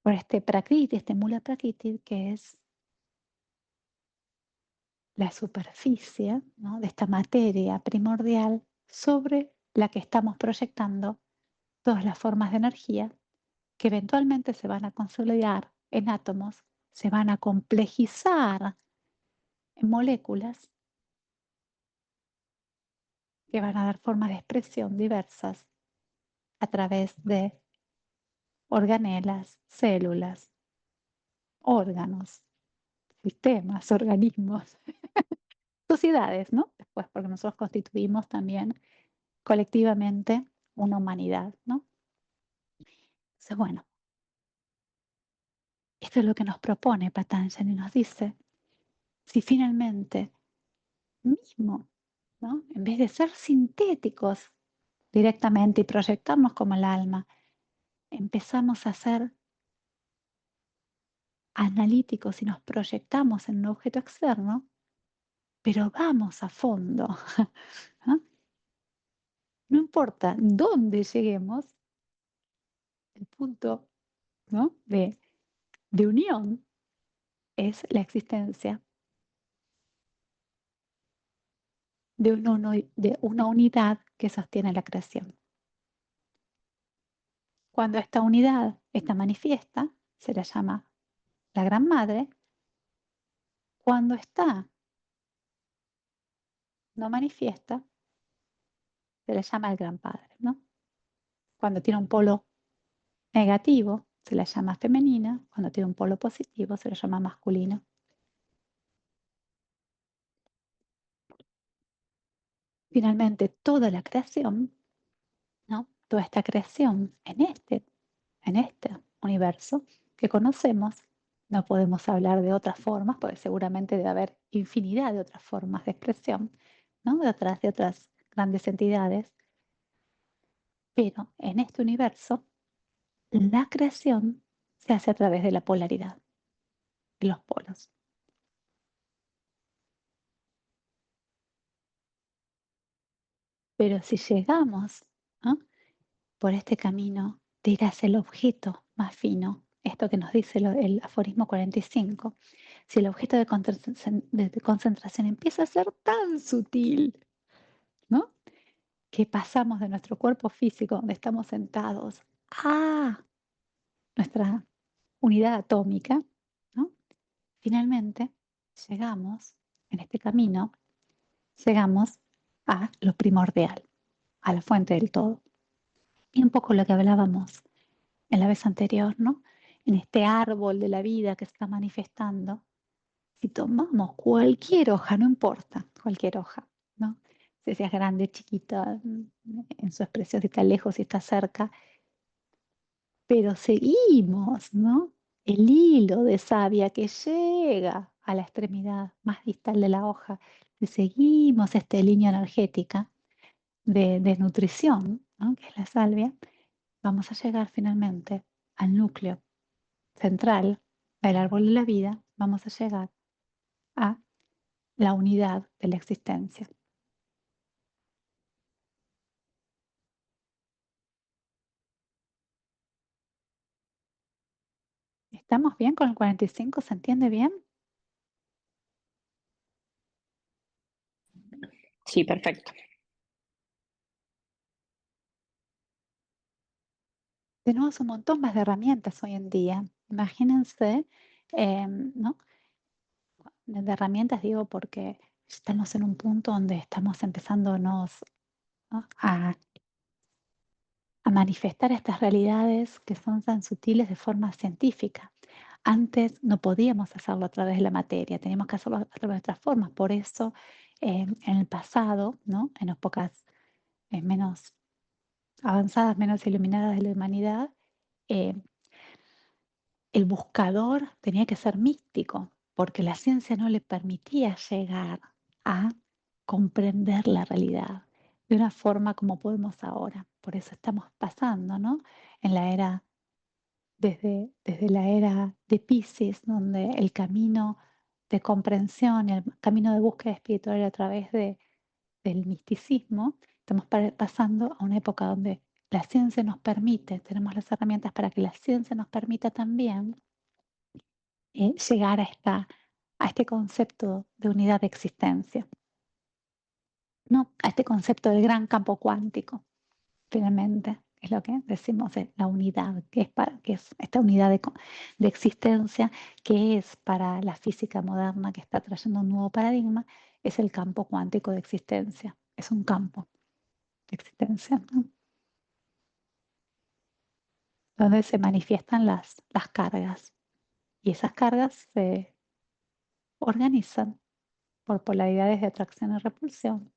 por este prakriti, este mula prakriti, que es la superficie, ¿no?, de esta materia primordial sobre la que estamos proyectando todas las formas de energía que eventualmente se van a consolidar en átomos, se van a complejizar en moléculas que van a dar formas de expresión diversas a través de organelas, células, órganos, sistemas, organismos, sociedades, ¿no? Después, porque nosotros constituimos también colectivamente una humanidad, ¿no? Entonces, bueno, esto es lo que nos propone Patanjali, nos dice, si finalmente mismo, ¿no?, en vez de ser sintéticos directamente y proyectarnos como el alma, empezamos a ser analíticos y nos proyectamos en un objeto externo, pero vamos a fondo, ¿no? No importa dónde lleguemos, el punto, ¿no?, de unión es la existencia de una unidad que sostiene la creación. Cuando esta unidad está manifiesta, se la llama la Gran Madre. Cuando está no manifiesta, se le llama el Gran Padre, ¿no? Cuando tiene un polo negativo, se la llama femenina. Cuando tiene un polo positivo, se le llama masculino. Finalmente, toda la creación, ¿no?, toda esta creación en este universo que conocemos, no podemos hablar de otras formas, porque seguramente debe haber infinidad de otras formas de expresión, ¿no?, de otras grandes entidades, pero en este universo la creación se hace a través de la polaridad, de los polos. Pero si llegamos, ¿no?, por este camino de ir hacia el objeto más fino, esto que nos dice el aforismo 45, si el objeto de concentración empieza a ser tan sutil, ¿no?, que pasamos de nuestro cuerpo físico, donde estamos sentados, a nuestra unidad atómica, ¿no?, finalmente llegamos en este camino, llegamos a lo primordial, a la fuente del todo. Y un poco lo que hablábamos en la vez anterior, ¿no?, en este árbol de la vida que se está manifestando, si tomamos cualquier hoja, no importa, cualquier hoja, ¿no? Si es grande, chiquita, en su expresión, si está lejos, si está cerca, pero seguimos, ¿no? El hilo de savia que llega a la extremidad más distal de la hoja. Si seguimos esta línea energética de nutrición, ¿no? Que es la salvia, vamos a llegar finalmente al núcleo central del árbol de la vida, vamos a llegar a la unidad de la existencia. ¿Estamos bien con el 45? ¿Se entiende bien? Sí, perfecto. Tenemos un montón más de herramientas hoy en día. Imagínense, ¿no? De herramientas digo porque estamos en un punto donde estamos empezándonos, ¿no? a manifestar estas realidades que son tan sutiles de forma científica. Antes no podíamos hacerlo a través de la materia, teníamos que hacerlo a través de otras formas. Por eso, en el pasado, ¿no? En épocas menos avanzadas, menos iluminadas de la humanidad, eh, el buscador tenía que ser místico, porque la ciencia no le permitía llegar a comprender la realidad de una forma como podemos ahora. Por eso estamos pasando, ¿no? En la era, desde la era de Piscis, donde el camino de comprensión, el camino de búsqueda espiritual a través del misticismo, estamos pasando a una época donde la ciencia nos permite, tenemos las herramientas para que la ciencia nos permita también llegar a este concepto de unidad de existencia, ¿no? A este concepto del gran campo cuántico, finalmente, es lo que decimos de la unidad, que es esta unidad de existencia, que es para la física moderna que está trayendo un nuevo paradigma, es el campo cuántico de existencia, es un campo de existencia, ¿no? Donde se manifiestan las cargas y esas cargas se organizan por polaridades de atracción y repulsión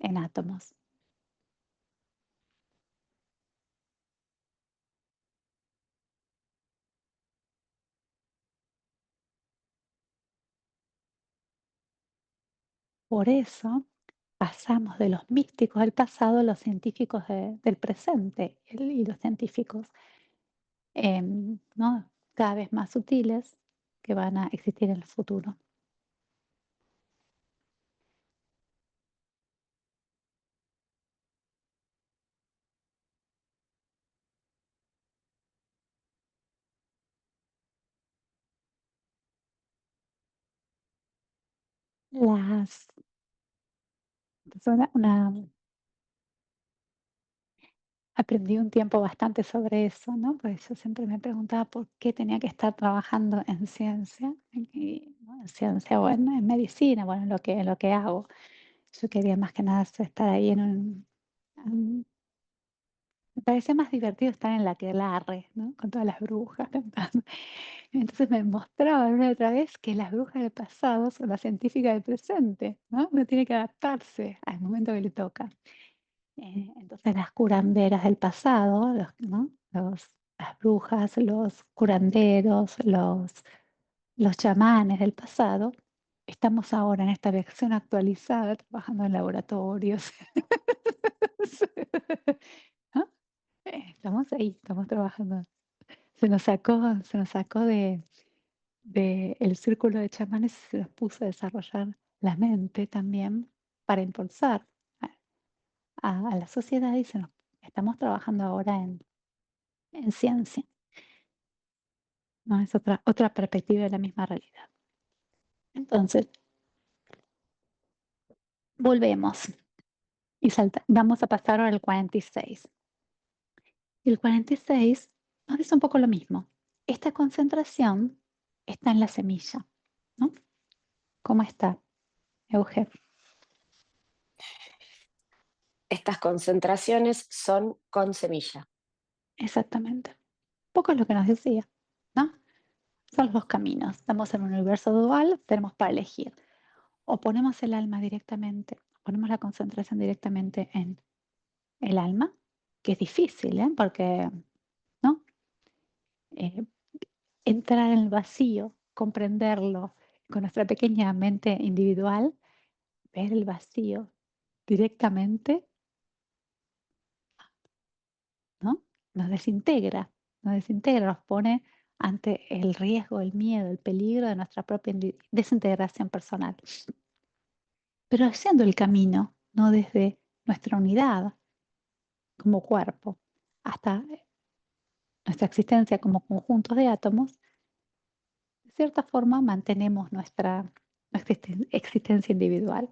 en átomos. Por eso pasamos de los místicos del pasado a los científicos del presente y los científicos, ¿no? Cada vez más sutiles que van a existir en el futuro. Las, es aprendí un tiempo bastante sobre eso, ¿no? Porque yo siempre me preguntaba por qué tenía que estar trabajando en ciencia, ¿no? En ciencia o en medicina, bueno, en lo que hago. Yo quería más que nada estar ahí me parecía más divertido estar en la aquelarre, ¿no? Con todas las brujas cantando. Entonces me mostraban una y otra vez que las brujas del pasado son las científicas del presente, ¿no? Uno tiene que adaptarse al momento que le toca. Entonces las curanderas del pasado, ¿no? Las brujas, los curanderos, los chamanes del pasado, estamos ahora en esta versión actualizada trabajando en laboratorios. ¿No? Estamos ahí, estamos trabajando. Se nos sacó de el círculo de chamanes y se nos puso a desarrollar la mente también para impulsar a la sociedad y estamos trabajando ahora en ciencia, ¿no? Es otra perspectiva de la misma realidad. Entonces, volvemos y vamos a pasar ahora al 46. El 46 nos dice un poco lo mismo. Esta concentración está en la semilla, ¿no? ¿Cómo está, Euge? Estas concentraciones son con semilla. Exactamente. Poco es lo que nos decía, ¿no? Son los dos caminos. Estamos en un universo dual, tenemos para elegir O ponemos el alma directamente, ponemos la concentración directamente en el alma, que es difícil, porque, ¿no? Eh, Entrar en el vacío, comprenderlo con nuestra pequeña mente individual, ver el vacío directamente, ¿no? Nos desintegra, nos pone ante el riesgo, el miedo, el peligro de nuestra propia desintegración personal. Pero haciendo el camino, no desde nuestra unidad como cuerpo, hasta nuestra existencia como conjuntos de átomos, de cierta forma mantenemos nuestra existencia individual.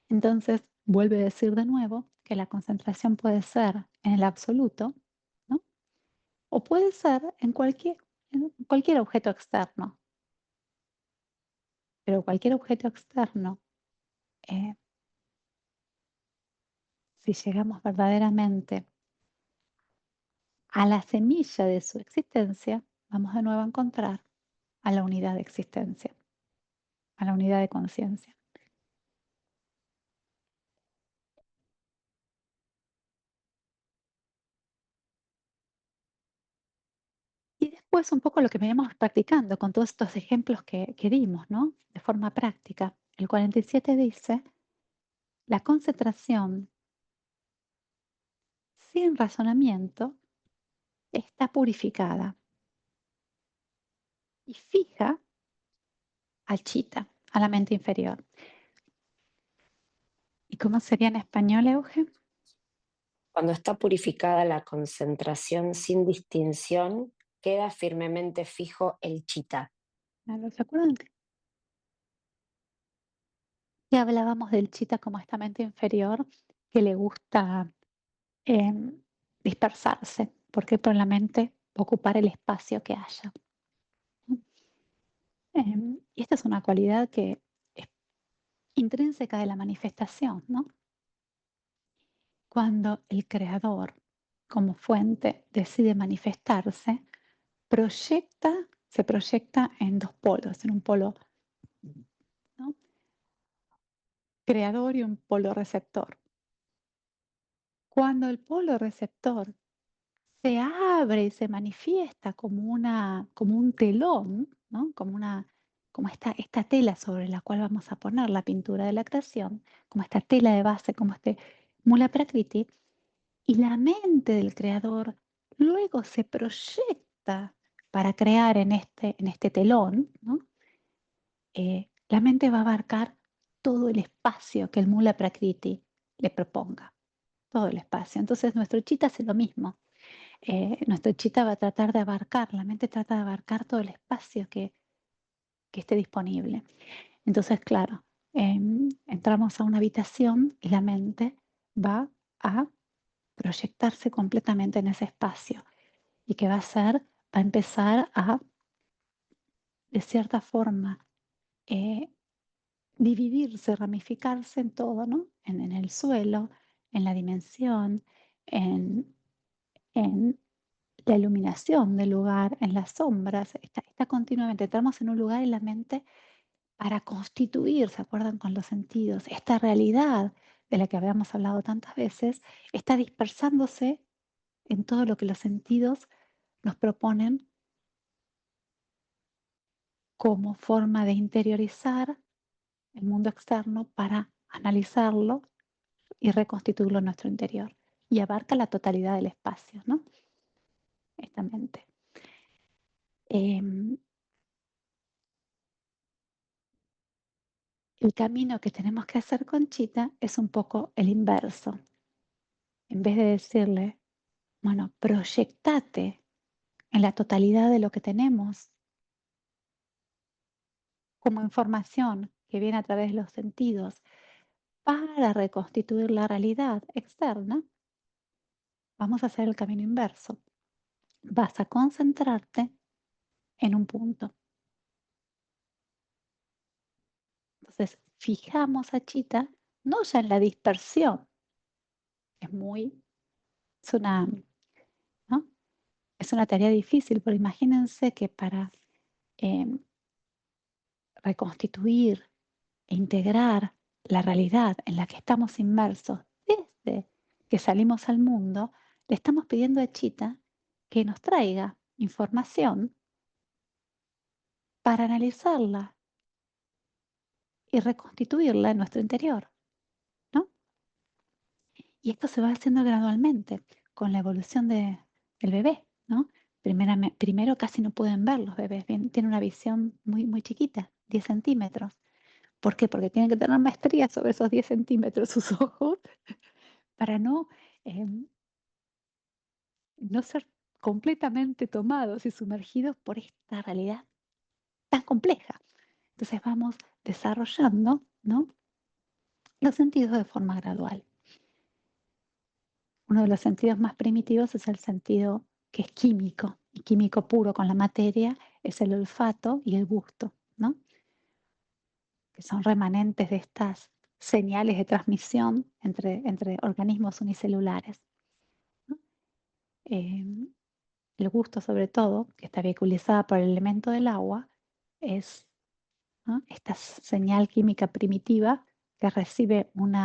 Entonces, vuelve a decir de nuevo que la concentración puede ser en el absoluto, ¿no? O puede ser en cualquier objeto externo. Pero cualquier objeto externo, eh, si llegamos verdaderamente a la semilla de su existencia, vamos de nuevo a encontrar a la unidad de existencia, a la unidad de conciencia. Y después un poco lo que veníamos practicando con todos estos ejemplos que dimos, ¿no? De forma práctica. El 47 dice, la concentración sin razonamiento está purificada y fija al chitta, a la mente inferior. ¿Y cómo sería en español, Euge? Cuando está purificada la concentración sin distinción, queda firmemente fijo el chitta. ¿Se acuerdan que hablábamos del chitta como esta mente inferior que le gusta dispersarse? Porque por la mente ocupar el espacio que haya. Y esta es una cualidad que es intrínseca de la manifestación, ¿no? Cuando el creador, como fuente, decide manifestarse, se proyecta en dos polos, en un polo, ¿no? Creador y un polo receptor. Cuando el polo receptor se abre y se manifiesta como un telón, ¿no? Como esta tela sobre la cual vamos a poner la pintura de la creación, como esta tela de base, como este mula prakriti, y la mente del creador luego se proyecta para crear en este telón, ¿no? La mente va a abarcar todo el espacio que el mula prakriti le proponga, todo el espacio. Entonces nuestro chitta hace lo mismo. Nuestro chitta va a tratar de abarcar, la mente trata de abarcar todo el espacio que esté disponible. Entonces, claro, entramos a una habitación y la mente va a proyectarse completamente en ese espacio. ¿Y qué va a hacer? Va a empezar a, de cierta forma, eh, dividirse, ramificarse en todo, ¿no? En el suelo, en la dimensión, en la iluminación del lugar, en las sombras, está continuamente, entramos en un lugar y la mente para constituir, ¿se acuerdan con los sentidos? Esta realidad de la que habíamos hablado tantas veces, está dispersándose en todo lo que los sentidos nos proponen como forma de interiorizar el mundo externo para analizarlo y reconstituirlo en nuestro interior. Y abarca la totalidad del espacio, ¿no? Esta mente. Em, El camino que tenemos que hacer con Chita es un poco el inverso. En vez de decirle, bueno, proyectate en la totalidad de lo que tenemos como información que viene a través de los sentidos para reconstituir la realidad externa, vamos a hacer el camino inverso. Vas a concentrarte en un punto. Entonces, fijamos a Chita no ya en la dispersión, es una, ¿no? Es una tarea difícil, pero imagínense que para reconstituir e integrar la realidad en la que estamos inmersos desde que salimos al mundo, le estamos pidiendo a Chita que nos traiga información para analizarla y reconstituirla en nuestro interior, ¿no? Y esto se va haciendo gradualmente con la evolución del bebé, ¿no? Primero casi no pueden ver los bebés, tienen una visión muy, muy chiquita, 10 centímetros. ¿Por qué? Porque tienen que tener maestría sobre esos 10 centímetros sus ojos para no ser completamente tomados y sumergidos por esta realidad tan compleja. Entonces vamos desarrollando, ¿no?, los sentidos de forma gradual. Uno de los sentidos más primitivos es el sentido que es químico, y químico puro con la materia, es el olfato y el gusto, ¿no?, que son remanentes de estas señales de transmisión entre organismos unicelulares, ¿no? El gusto, sobre todo, que está vehiculizada por el elemento del agua, es, ¿no?, esta señal química primitiva que recibe un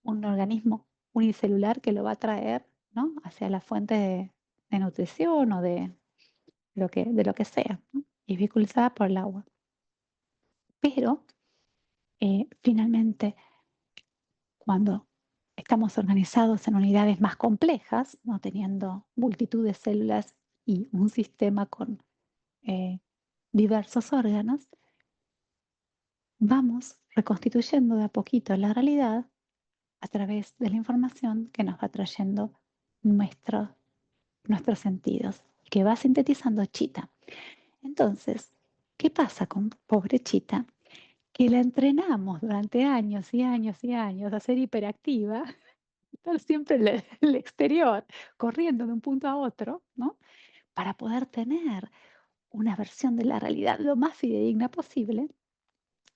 organismo unicelular que lo va a traer, ¿no?, hacia la fuente de nutrición o de lo que sea, ¿no? Y es vehiculizada por el agua. Pero finalmente, cuando estamos organizados en unidades más complejas, ¿no?, teniendo multitud de células y un sistema con eh, diversos órganos, vamos reconstituyendo de a poquito la realidad a través de la información que nos va trayendo nuestros sentidos, que va sintetizando Chita. Entonces, ¿qué pasa con pobre Chita? Que la entrenamos durante años y años y años a ser hiperactiva, estar siempre en el exterior, corriendo de un punto a otro, ¿no?, para poder tener una versión de la realidad lo más fidedigna posible.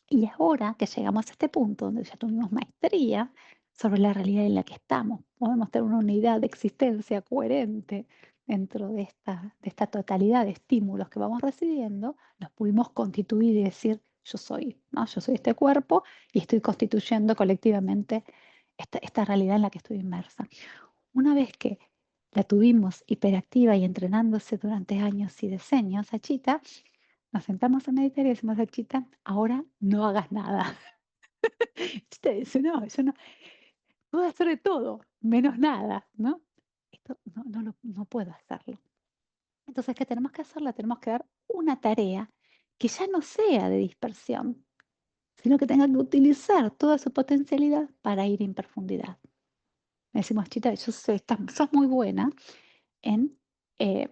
Y ahora que llegamos a este punto donde ya tuvimos maestría sobre la realidad en la que estamos, podemos tener una unidad de existencia coherente dentro de esta totalidad de estímulos que vamos recibiendo, nos pudimos constituir y decir, yo soy, ¿no? Yo soy este cuerpo y estoy constituyendo colectivamente esta realidad en la que estoy inmersa. Una vez que la tuvimos hiperactiva y entrenándose durante años y decenios, a Chita, nos sentamos a meditar y decimos a Chita, ahora no hagas nada. Chita dice, no, yo no, puedo hacer de todo, menos nada, ¿no? Esto no puedo hacerlo. Entonces, ¿qué tenemos que hacer? Le tenemos que dar una tarea que ya no sea de dispersión, sino que tenga que utilizar toda su potencialidad para ir en profundidad. Le decimos, Chita, yo sé, sos muy buena en eh,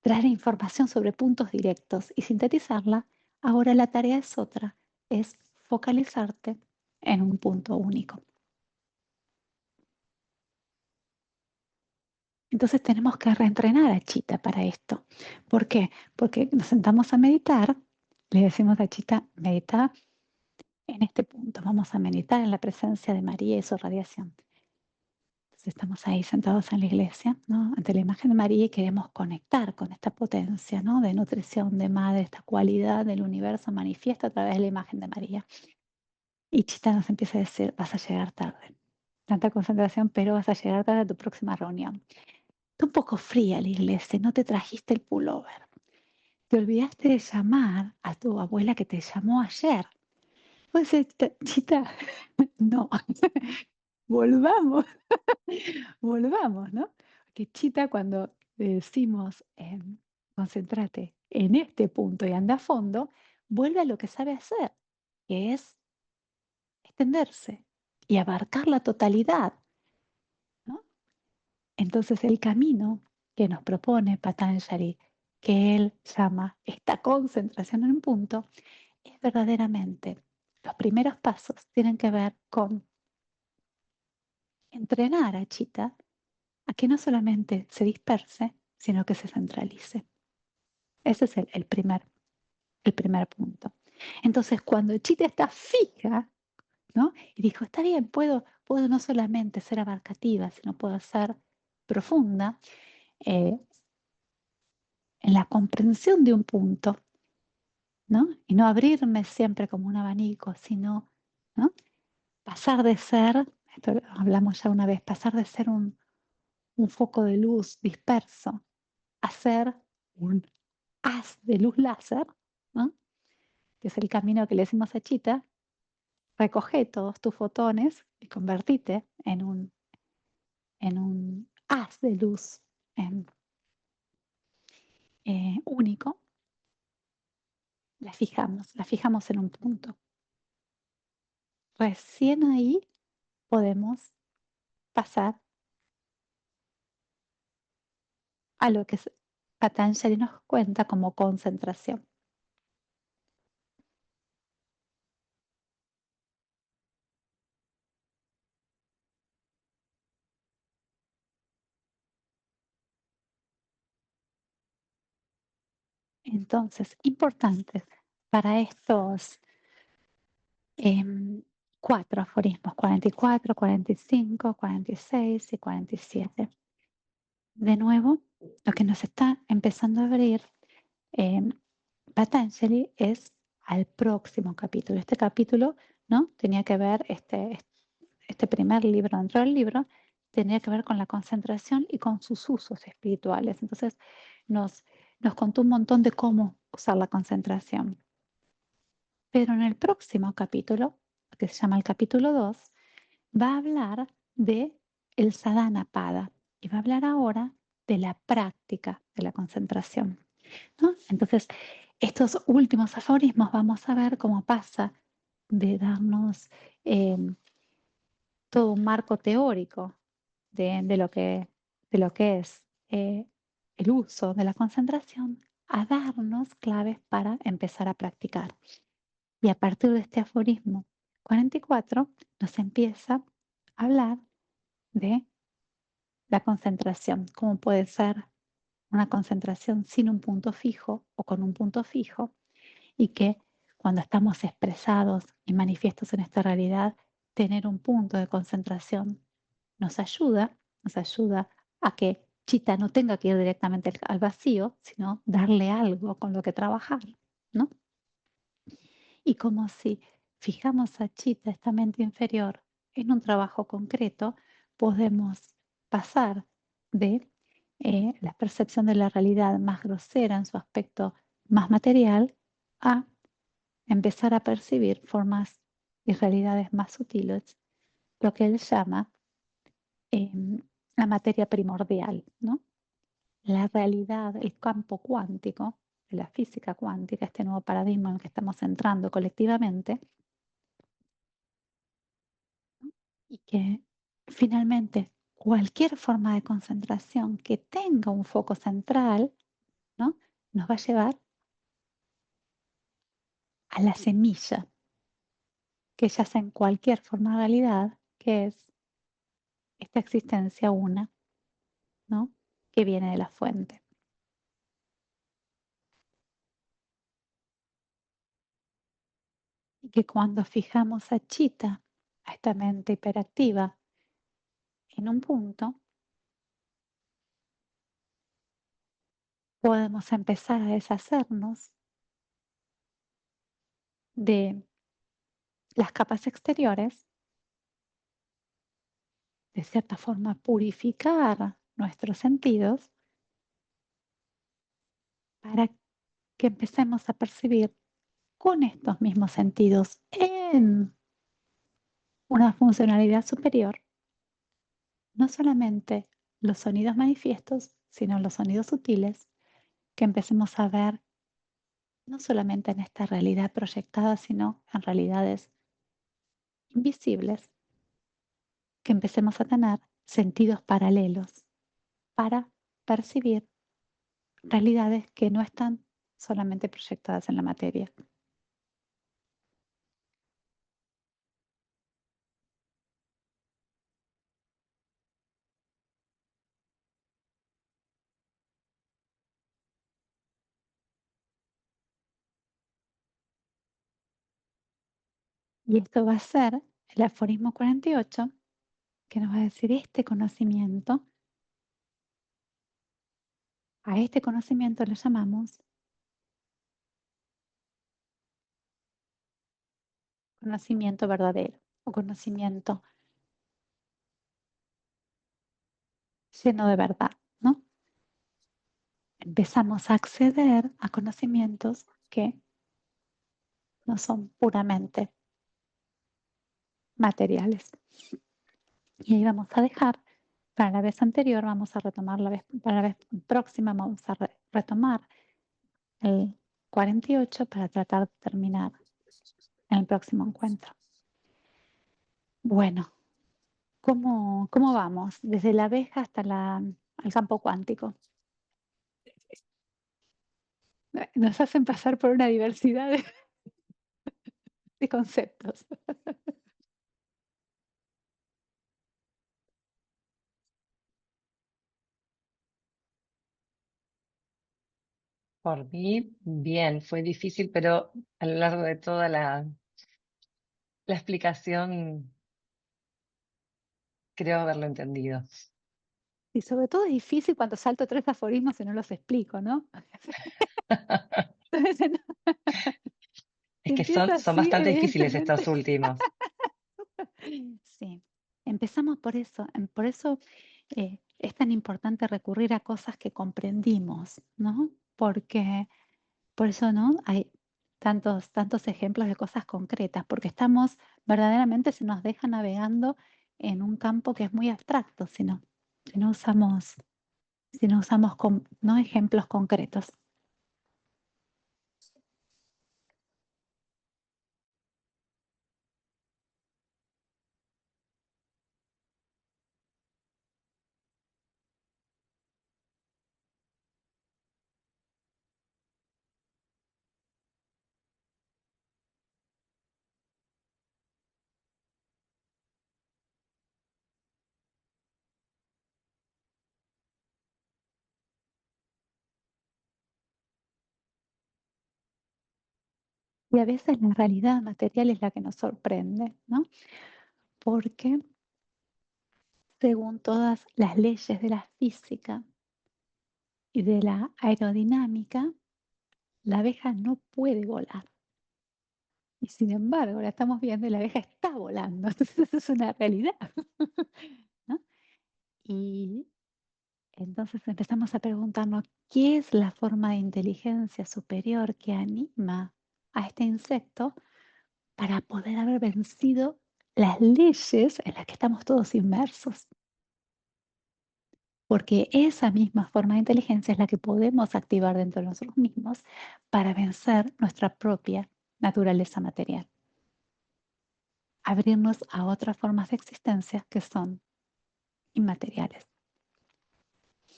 traer información sobre puntos directos y sintetizarla. Ahora la tarea es otra, es focalizarte en un punto único. Entonces tenemos que reentrenar a Chita para esto. ¿Por qué? Porque nos sentamos a meditar, le decimos a Chita, medita en este punto, vamos a meditar en la presencia de María y su radiación. Entonces estamos ahí sentados en la iglesia, ¿no?, ante la imagen de María, y queremos conectar con esta potencia, ¿no?, de nutrición de madre, esta cualidad del universo manifiesta a través de la imagen de María. Y Chita nos empieza a decir, vas a llegar tarde. Tanta concentración, pero vas a llegar tarde a tu próxima reunión. Está un poco fría la iglesia, no te trajiste el pullover. Te olvidaste de llamar a tu abuela que te llamó ayer. Pues, Chita, no, volvamos, volvamos, ¿no? Que Chita, cuando le decimos, concéntrate en este punto y anda a fondo, vuelve a lo que sabe hacer, que es extenderse y abarcar la totalidad, ¿no? Entonces el camino que nos propone Patanjali, que él llama esta concentración en un punto, es verdaderamente, los primeros pasos tienen que ver con entrenar a Chita a que no solamente se disperse, sino que se centralice. Ese es el primer punto. Entonces, cuando Chita está fija, ¿no?, y dijo, está bien, puedo no solamente ser abarcativa, sino puedo ser profunda, la comprensión de un punto, ¿no? Y no abrirme siempre como un abanico, sino, ¿no? Pasar de ser, esto lo hablamos ya una vez, pasar de ser un foco de luz disperso a ser un haz de luz láser, ¿no? Que es el camino que le decimos a Chita, recoge todos tus fotones y convertite en un haz de luz único. La fijamos en un punto. Recién ahí podemos pasar a lo que Patanjali nos cuenta como concentración. Entonces, importantes para estos 4 aforismos, 44, 45, 46 y 47. De nuevo, lo que nos está empezando a abrir Patanjali es al próximo capítulo. Este capítulo, ¿no? Tenía que ver, este primer libro dentro del libro, tenía que ver con la concentración y con sus usos espirituales. Entonces, nos contó un montón de cómo usar la concentración. Pero en el próximo capítulo, que se llama el capítulo 2, va a hablar de el sadhana pada y va a hablar ahora de la práctica de la concentración, ¿no? Entonces, estos últimos aforismos vamos a ver cómo pasa de darnos todo un marco teórico de lo que es el uso de la concentración a darnos claves para empezar a practicar. Y a partir de este aforismo 44 nos empieza a hablar de la concentración, cómo puede ser una concentración sin un punto fijo o con un punto fijo, y que cuando estamos expresados y manifiestos en esta realidad, tener un punto de concentración nos ayuda a que Chita no tenga que ir directamente al vacío, sino darle algo con lo que trabajar, ¿no? Y como si fijamos a Chita, esta mente inferior, en un trabajo concreto, podemos pasar de la percepción de la realidad más grosera en su aspecto más material a empezar a percibir formas y realidades más sutiles, lo que él llama la materia primordial, ¿no? La realidad, el campo cuántico, de la física cuántica, este nuevo paradigma en el que estamos entrando colectivamente, y que finalmente cualquier forma de concentración que tenga un foco central, ¿no? Nos va a llevar a la semilla que yace en cualquier forma de realidad, que es esta existencia una, ¿no? Que viene de la fuente. Y que cuando fijamos a Chita, a esta mente hiperactiva, en un punto, podemos empezar a deshacernos de las capas exteriores, de cierta forma purificar nuestros sentidos para que empecemos a percibir con estos mismos sentidos en una funcionalidad superior, no solamente los sonidos manifiestos, sino los sonidos sutiles, que empecemos a ver no solamente en esta realidad proyectada, sino en realidades invisibles, que empecemos a tener sentidos paralelos para percibir realidades que no están solamente proyectadas en la materia. Y esto va a ser el aforismo 48, que nos va a decir este conocimiento A este conocimiento le llamamos conocimiento verdadero o conocimiento lleno de verdad, ¿no? Empezamos a acceder a conocimientos que no son puramente materiales. Y ahí vamos a dejar, para la vez anterior, vamos a retomar para la vez próxima, vamos a retomar el 48 para tratar de terminar en el próximo encuentro. Bueno, ¿cómo vamos? Desde la abeja hasta el campo cuántico. Nos hacen pasar por una diversidad de conceptos. Por mí, bien, fue difícil, pero a lo largo de toda la explicación creo haberlo entendido. Y sobre todo es difícil cuando salto 3 aforismos y no los explico, ¿no? Entonces, Es que empieza son así, bastante difíciles evidentemente. estos últimos. Sí, empezamos por eso es tan importante recurrir a cosas que comprendimos, ¿no? Porque por eso, ¿no? Hay tantos ejemplos de cosas concretas, porque verdaderamente se nos deja navegando en un campo que es muy abstracto, si no usamos, ¿no? Ejemplos concretos. Y a veces la realidad material es la que nos sorprende, ¿no? Porque según todas las leyes de la física y de la aerodinámica, la abeja no puede volar. Y sin embargo, la estamos viendo y la abeja está volando. Entonces, eso es una realidad. ¿No? Y entonces empezamos a preguntarnos, ¿qué es la forma de inteligencia superior que anima a este insecto para poder haber vencido las leyes en las que estamos todos inmersos? Porque esa misma forma de inteligencia es la que podemos activar dentro de nosotros mismos para vencer nuestra propia naturaleza material. Abrirnos a otras formas de existencia que son inmateriales.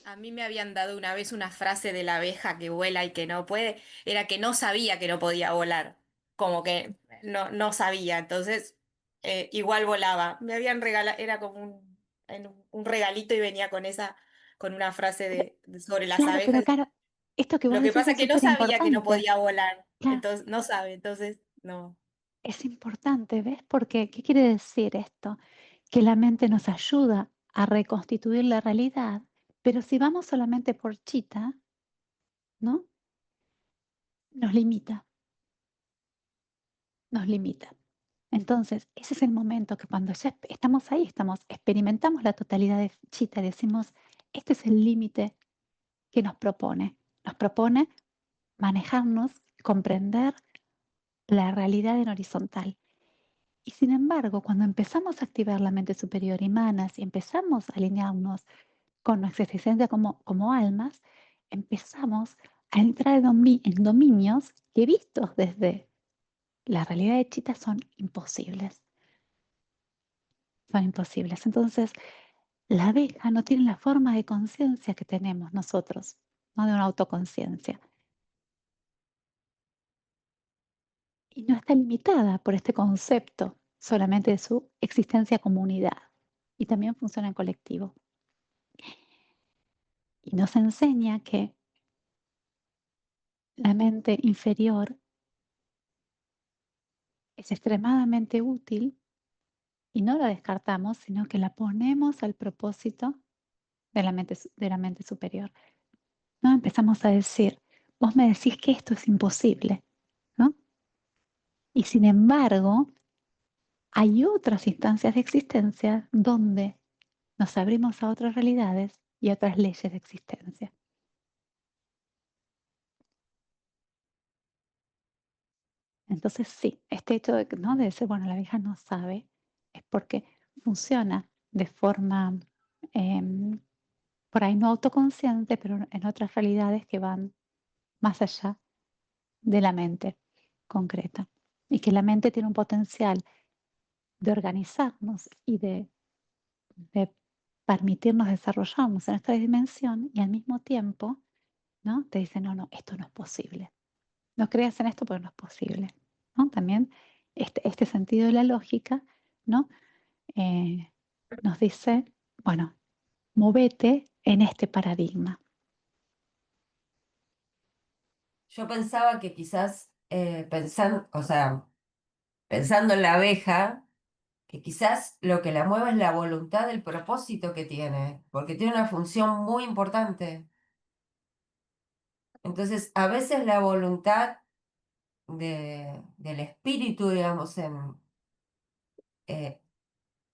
A mí me habían dado una vez una frase de la abeja que vuela y que no puede, era que no sabía que no podía volar, como que no sabía, entonces igual volaba. Me habían regalado, era como un regalito y venía con una frase sobre las Claro, pero abejas. claro, esto que vos Lo que decís pasa es es que no súper sabía que no importante. podía volar, Claro, entonces no sabe, entonces no. es importante, ¿ves? Porque, ¿qué quiere decir esto? Que la mente nos ayuda a reconstituir la realidad, pero si vamos solamente por chita, ¿no? Nos limita, nos limita. Entonces, ese es el momento que cuando ya estamos ahí, experimentamos la totalidad de chita, decimos, este es el límite que nos propone. Nos propone manejarnos, comprender la realidad en horizontal. Y sin embargo, cuando empezamos a activar la mente superior y manas y empezamos a alinearnos con nuestra existencia como almas, empezamos a entrar en dominios que vistos desde la realidad de Chita son imposibles. Son imposibles. Entonces, la abeja no tiene la forma de conciencia que tenemos nosotros, no de una autoconciencia. Y no está limitada por este concepto solamente de su existencia como unidad. Y también funciona en colectivo. Y nos enseña que la mente inferior es extremadamente útil y no la descartamos, sino que la ponemos al propósito de la mente superior. ¿no? Empezamos a decir, vos me decís que esto es imposible, ¿no? Y sin embargo, hay otras instancias de existencia donde nos abrimos a otras realidades y a otras leyes de existencia. Entonces sí, este hecho de, ¿no? de decir, bueno, la vieja no sabe, es porque funciona de forma por ahí no autoconsciente, pero en otras realidades que van más allá de la mente concreta. Y que la mente tiene un potencial de organizarnos y de permitirnos desarrollarnos en esta dimensión y al mismo tiempo, ¿no? Te dice, no, no, esto no es posible. No creas en esto porque no es posible, ¿no? También este sentido de la lógica, ¿no? Nos dice, bueno, movete en este paradigma. Yo pensaba que quizás, o sea, pensando en la abeja, que quizás lo que la mueve es la voluntad del propósito que tiene, porque tiene una función muy importante. Entonces, a veces la voluntad del espíritu, digamos, eh,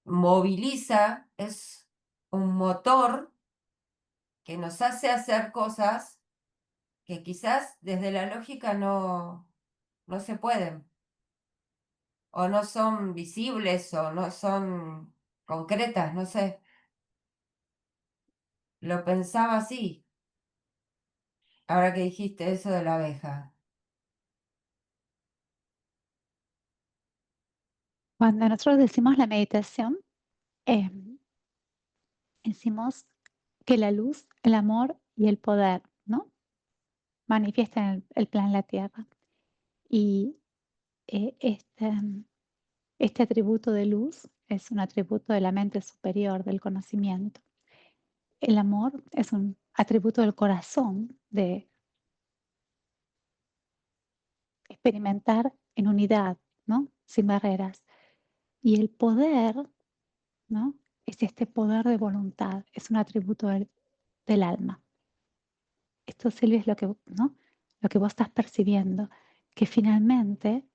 moviliza, es un motor que nos hace hacer cosas que quizás desde la lógica no se pueden, o no son visibles, o no son concretas, no sé. Lo pensaba así, ahora que dijiste eso de la abeja. Cuando nosotros decimos la meditación, eh, decimos que la luz, el amor y el poder, ¿no? Manifiestan el plan la Tierra. Y eh, este, este atributo de luz es un atributo de la mente superior, del conocimiento. El amor es un atributo del corazón, de experimentar en unidad, ¿no? Sin barreras. Y el poder, ¿no? Es este poder de voluntad, es un atributo del alma. Esto, Silvia, es lo que, ¿no? Lo que vos estás percibiendo, que finalmente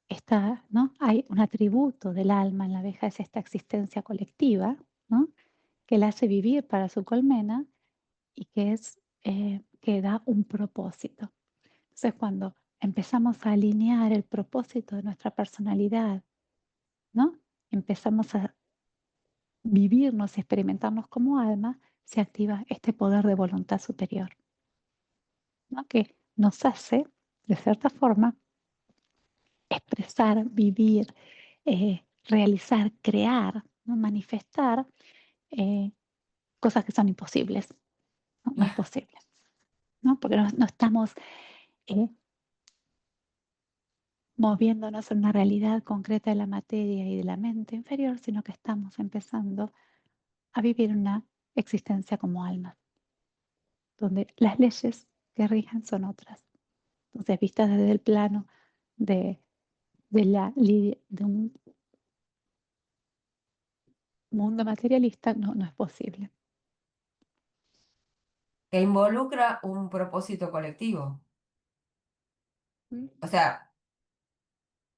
está, ¿no? Hay un atributo del alma en la abeja, es esta existencia colectiva, ¿no? Que la hace vivir para su colmena y que es que da un propósito. Entonces, cuando empezamos a alinear el propósito de nuestra personalidad, ¿no? Empezamos a vivirnos y experimentarnos como alma, se activa este poder de voluntad superior, ¿no? Que nos hace, de cierta forma, expresar, vivir, realizar, crear, ¿no? Manifestar cosas que son imposibles. No, no es posible, ¿no? Porque no estamos eh, moviéndonos en una realidad concreta de la materia y de la mente inferior, sino que estamos empezando a vivir una existencia como almas, donde las leyes que rigen son otras. Entonces, vistas desde el plano de, de un mundo materialista, no es posible. Que involucra un propósito colectivo. O sea,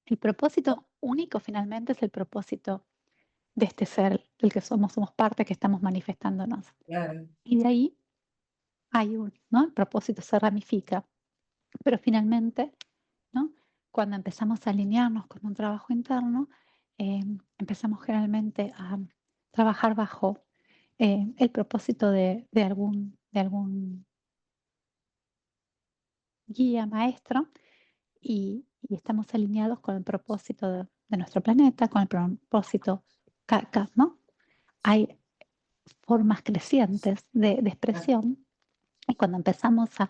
El propósito único finalmente es el propósito de este ser del que somos parte, que estamos manifestándonos. claro, Y de ahí hay ¿no? El propósito se ramifica, pero finalmente, ¿no? Cuando empezamos a alinearnos con un trabajo interno, empezamos generalmente a trabajar bajo el propósito de algún guía maestro y estamos alineados con el propósito de nuestro planeta, con el propósito, ¿no? Hay formas crecientes de expresión y cuando empezamos a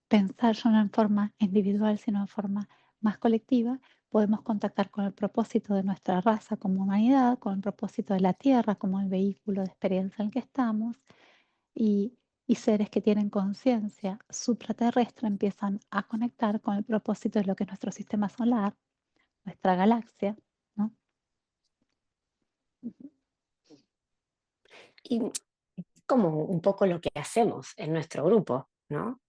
pensar ya no en forma individual, sino en forma más colectiva, podemos contactar con el propósito de nuestra raza como humanidad, con el propósito de la Tierra como el vehículo de experiencia en el que estamos, y, y seres que tienen conciencia supraterrestre empiezan a conectar con el propósito de lo que es nuestro sistema solar, nuestra galaxia, ¿no? Y es como un poco lo que hacemos en nuestro grupo, ¿no?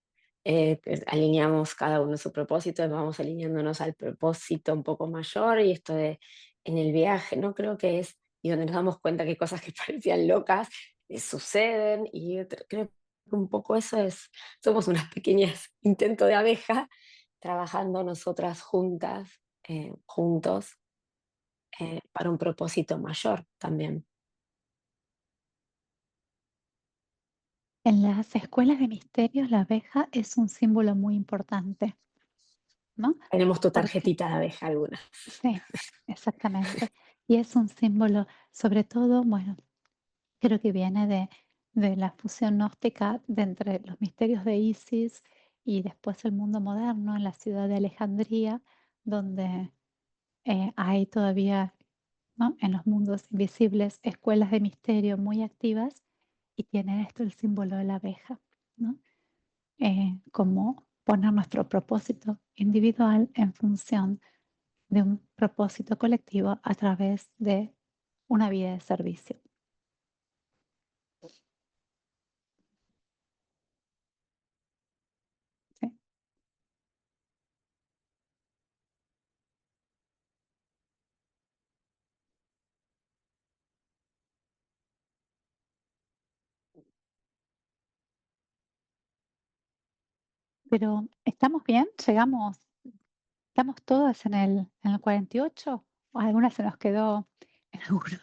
alineamos cada uno su propósito, y vamos alineándonos al propósito un poco mayor, y esto de en el viaje, ¿no? Creo que es, y donde nos damos cuenta que cosas que parecían locas suceden, y creo que un poco eso es, somos unas pequeñas intentos de abeja, trabajando nosotras juntas, juntos, para un propósito mayor también. En las escuelas de misterios, la abeja es un símbolo muy importante, ¿no? Tenemos tu Porque tarjetita de abeja alguna. sí, exactamente. Y es un símbolo, sobre todo, bueno, creo que viene de la fusión gnóstica de entre los misterios de Isis y después el mundo moderno en la ciudad de Alejandría, donde hay todavía, ¿no?, en los mundos invisibles escuelas de misterio muy activas y tiene esto el símbolo de la abeja, ¿no? Como poner nuestro propósito individual en función de un propósito colectivo a través de una vida de servicio. ¿Sí? Pero ¿estamos bien? ¿Llegamos? ¿Estamos todas en el 48? ¿O alguna se nos quedó en alguno?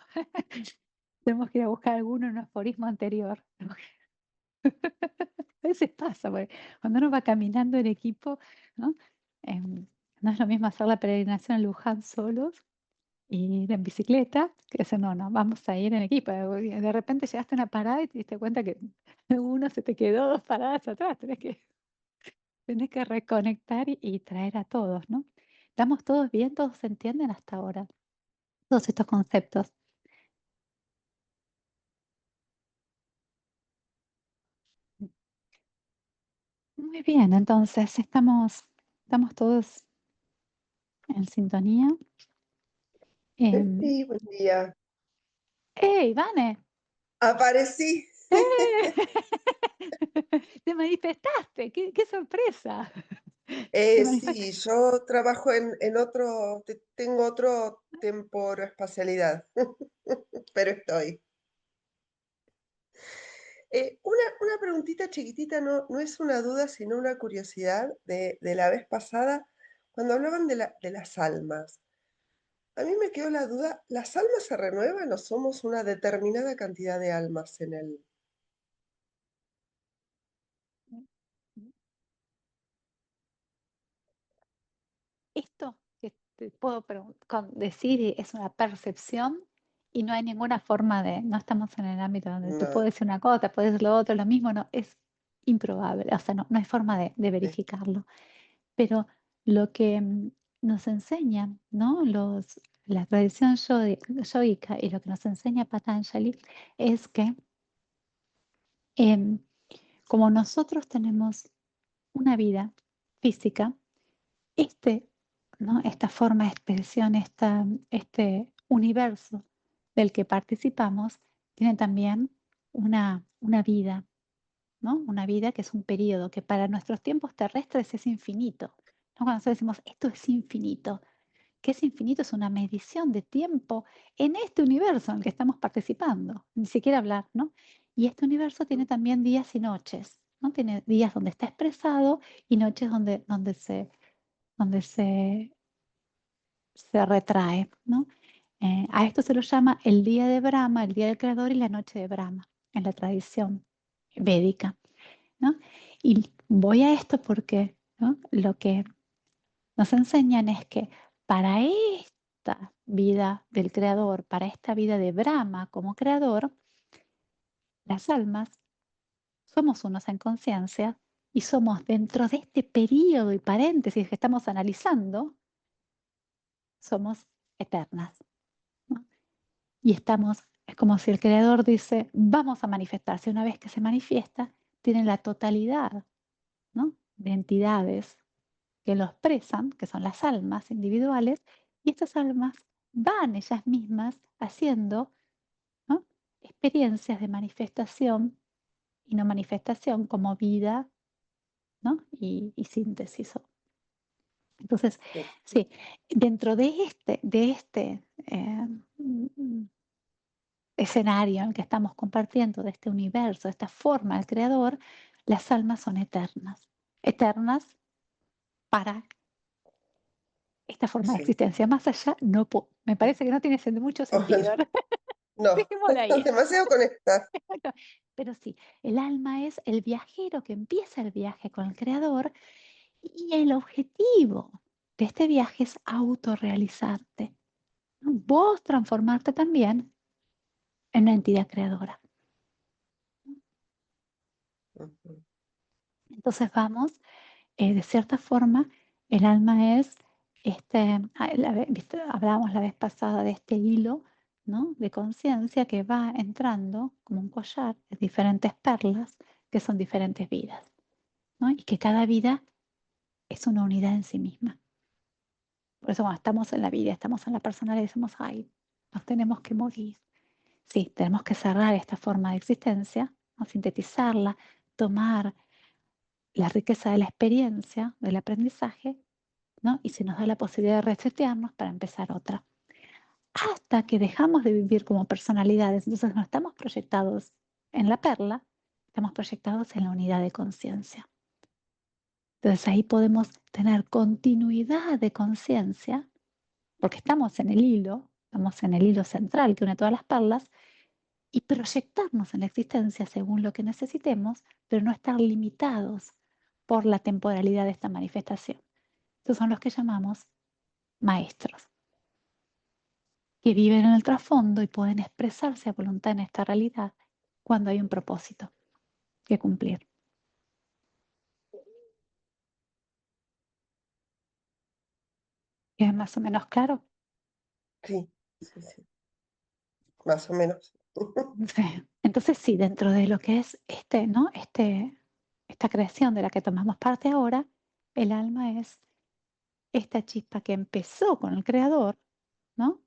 Tenemos que ir a buscar alguno en un aforismo anterior. A veces pasa, porque cuando uno va caminando en equipo, ¿no? No es lo mismo hacer la peregrinación en Luján solos y ir en bicicleta, que decir, no, no, vamos a ir en equipo. De repente llegaste a una parada y te diste cuenta que uno se te quedó 2 paradas atrás. Tenés que reconectar y traer a todos, ¿no? ¿Estamos todos bien? ¿Todos se entienden hasta ahora? Todos estos conceptos. Muy bien, entonces estamos todos en sintonía. Sí, buen día. ¡Hey, Vane! Aparecí. ¡Eh! Te manifestaste, qué sorpresa. Te manifestaste. Sí, yo trabajo en otro, tengo otro espacialidad, pero estoy. Una preguntita chiquitita, no es una duda, sino una curiosidad de la vez pasada, cuando hablaban de las almas. A mí me quedó la duda, ¿las almas se renuevan o somos una determinada cantidad de almas en el... Esto que te puedo decir es una percepción y no hay ninguna forma no estamos en el ámbito donde te puedo No, decir una cosa, te puedo decir lo otro, lo mismo, no, es improbable, o sea, no hay forma de sí. verificarlo. Pero lo que nos enseña, ¿no? La tradición yoica y lo que nos enseña Patanjali es que em, como nosotros tenemos una vida física, este, ¿no?, esta forma de expresión, este universo del que participamos, tiene también una vida, ¿no? Una vida que es un periodo que para nuestros tiempos terrestres es infinito, ¿no? Cuando nosotros decimos esto es infinito, que es infinito es una medición de tiempo en este universo en el que estamos participando, ni siquiera hablar, ¿no? Y este universo tiene también días y noches, ¿no? Tiene días donde está expresado y noches donde se retrae, ¿no? A esto se lo llama el día de Brahma, el día del creador y la noche de Brahma, en la tradición védica, ¿no? Y voy a esto porque, ¿no?, lo que nos enseñan es que para esta vida del creador, para esta vida de Brahma como creador, las almas somos unos en conciencia y somos dentro de este periodo y paréntesis que estamos analizando, somos eternas, ¿no? Y es como si el creador dice, vamos a manifestarse. Una vez que se manifiesta, tiene la totalidad, ¿no?, de entidades que lo expresan, que son las almas individuales, y estas almas van ellas mismas haciendo, ¿no?, experiencias de manifestación y no manifestación como vida ¿no? Y síntesis. Entonces, Sí. sí, dentro de este escenario en el que estamos compartiendo, de este universo, de esta forma del creador, las almas son eternas. Eternas para esta forma de Sí. existencia. Más allá, no me parece que no tiene mucho sentido, ¿no? No, Dejémoslo ahí. demasiado conectadas. Pero sí, el alma es el viajero que empieza el viaje con el creador y el objetivo de este viaje es autorrealizarte, ¿no? Vos transformarte también en una entidad creadora. Ujú. Entonces vamos, de cierta forma, el alma es, hablábamos la vez pasada de este hilo, ¿no? De conciencia que va entrando como un collar de diferentes perlas que son diferentes vidas, ¿no? Y que cada vida es una unidad en sí misma. Por eso cuando estamos en la vida, estamos en la personalidad y decimos, ay, nos tenemos que morir. Sí, tenemos que cerrar esta forma de existencia, ¿no? Sintetizarla, tomar la riqueza de la experiencia, del aprendizaje, ¿no? Y se nos da la posibilidad de resetearnos para empezar otra. Hasta que dejamos de vivir como personalidades, entonces no estamos proyectados en la perla, estamos proyectados en la unidad de conciencia. Entonces ahí podemos tener continuidad de conciencia, porque estamos en el hilo central que une todas las perlas, y proyectarnos en la existencia según lo que necesitemos, pero no estar limitados por la temporalidad de esta manifestación. Estos son los que llamamos maestros, que viven en el trasfondo y pueden expresarse a voluntad en esta realidad cuando hay un propósito que cumplir. ¿Es más o menos claro? Sí, sí. Más o menos. Sí. Entonces sí, dentro de lo que es ¿no? Esta creación de la que tomamos parte ahora, el alma es esta chispa que empezó con el creador, ¿no?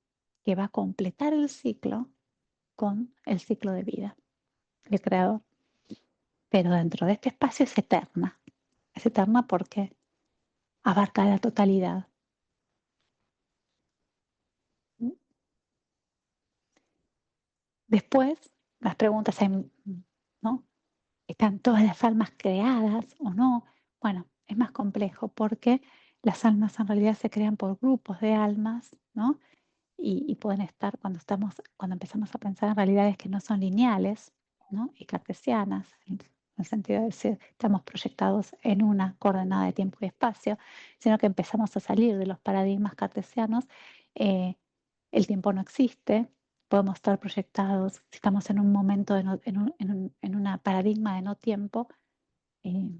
Que va a completar el ciclo con el ciclo de vida del creador. Pero dentro de este espacio es eterna. Es eterna porque abarca la totalidad. Después, las preguntas, ¿no? ¿Están todas las almas creadas o no? Bueno, es más complejo porque las almas en realidad se crean por grupos de almas, ¿no? Y pueden estar cuando empezamos a pensar en realidades que no son lineales, ¿no? Y cartesianas, en el sentido de decir, estamos proyectados en una coordenada de tiempo y espacio, sino que empezamos a salir de los paradigmas cartesianos. El tiempo no existe, podemos estar proyectados, si estamos en un momento, en una paradigma de no tiempo, eh,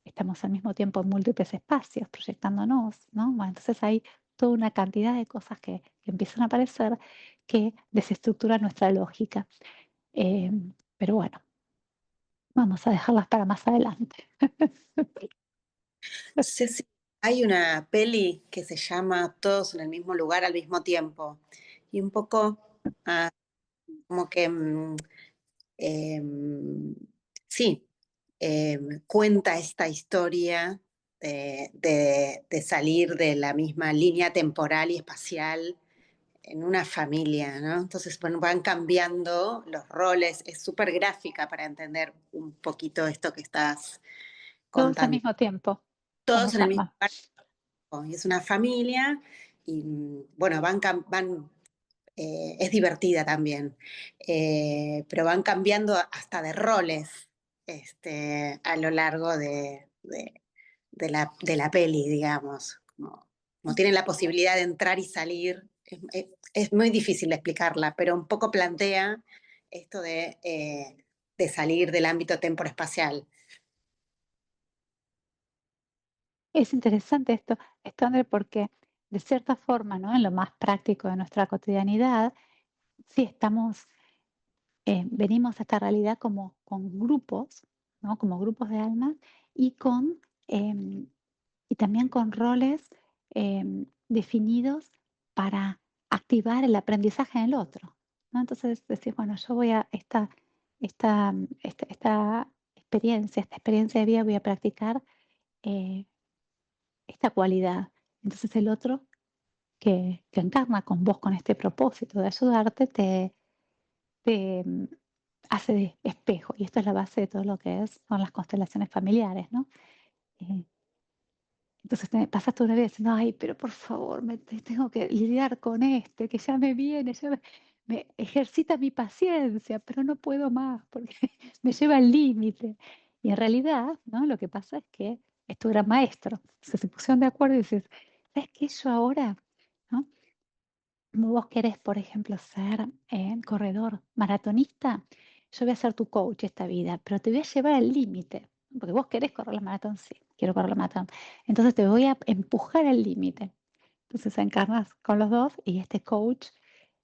estamos al mismo tiempo en múltiples espacios proyectándonos, ¿no? Bueno, entonces hay toda una cantidad de cosas que empiezan a aparecer que desestructuran nuestra lógica. Eh, pero bueno, vamos a dejarlas para más adelante. Ceci, hay una peli que se llama Todos en el mismo lugar al mismo tiempo. Y un poco como que, sí, cuenta esta historia de salir de la misma línea temporal y espacial en una familia, ¿no? Entonces, bueno, van cambiando los roles. Es súper gráfica para entender un poquito esto que estás Todos al contando. mismo tiempo. ¿Cómo Todos se en el mismo llama? lugar. Y es una familia y, bueno, es divertida también, pero van cambiando hasta de roles a lo largo de la peli, digamos. Como tienen la posibilidad de entrar y salir. Es muy difícil de explicarla, pero un poco plantea esto de salir del ámbito temporoespacial. Es interesante esto, André, porque de cierta forma, ¿no? En lo más práctico de nuestra cotidianidad, sí venimos a esta realidad como con grupos, ¿no? Como grupos de almas y em, y también con roles definidos para activar el aprendizaje en el otro, ¿no? Entonces decir, bueno, yo voy a esta experiencia de vida voy a practicar eh, esta cualidad. Entonces el otro que encarna con vos con este propósito de ayudarte, te hace de espejo. Y esto es la base de todo lo que son las constelaciones familiares, ¿no? Eh, entonces te pasas toda una vida diciendo, ay, pero por favor, tengo que lidiar con que ya me viene, me ejercita mi paciencia, pero no puedo más porque me lleva al límite. Y en realidad, ¿no? Lo que pasa es que es tu gran maestro. Entonces se pusieron de acuerdo y dices, ¿sabes qué? Yo ahora, ¿no? Como vos querés, por ejemplo, ser corredor maratonista, yo voy a ser tu coach esta vida, pero te voy a llevar al límite, porque vos querés correr la maratón, sí, quiero correr la maratón. Entonces te voy a empujar al límite. Entonces encarnas con los dos y este coach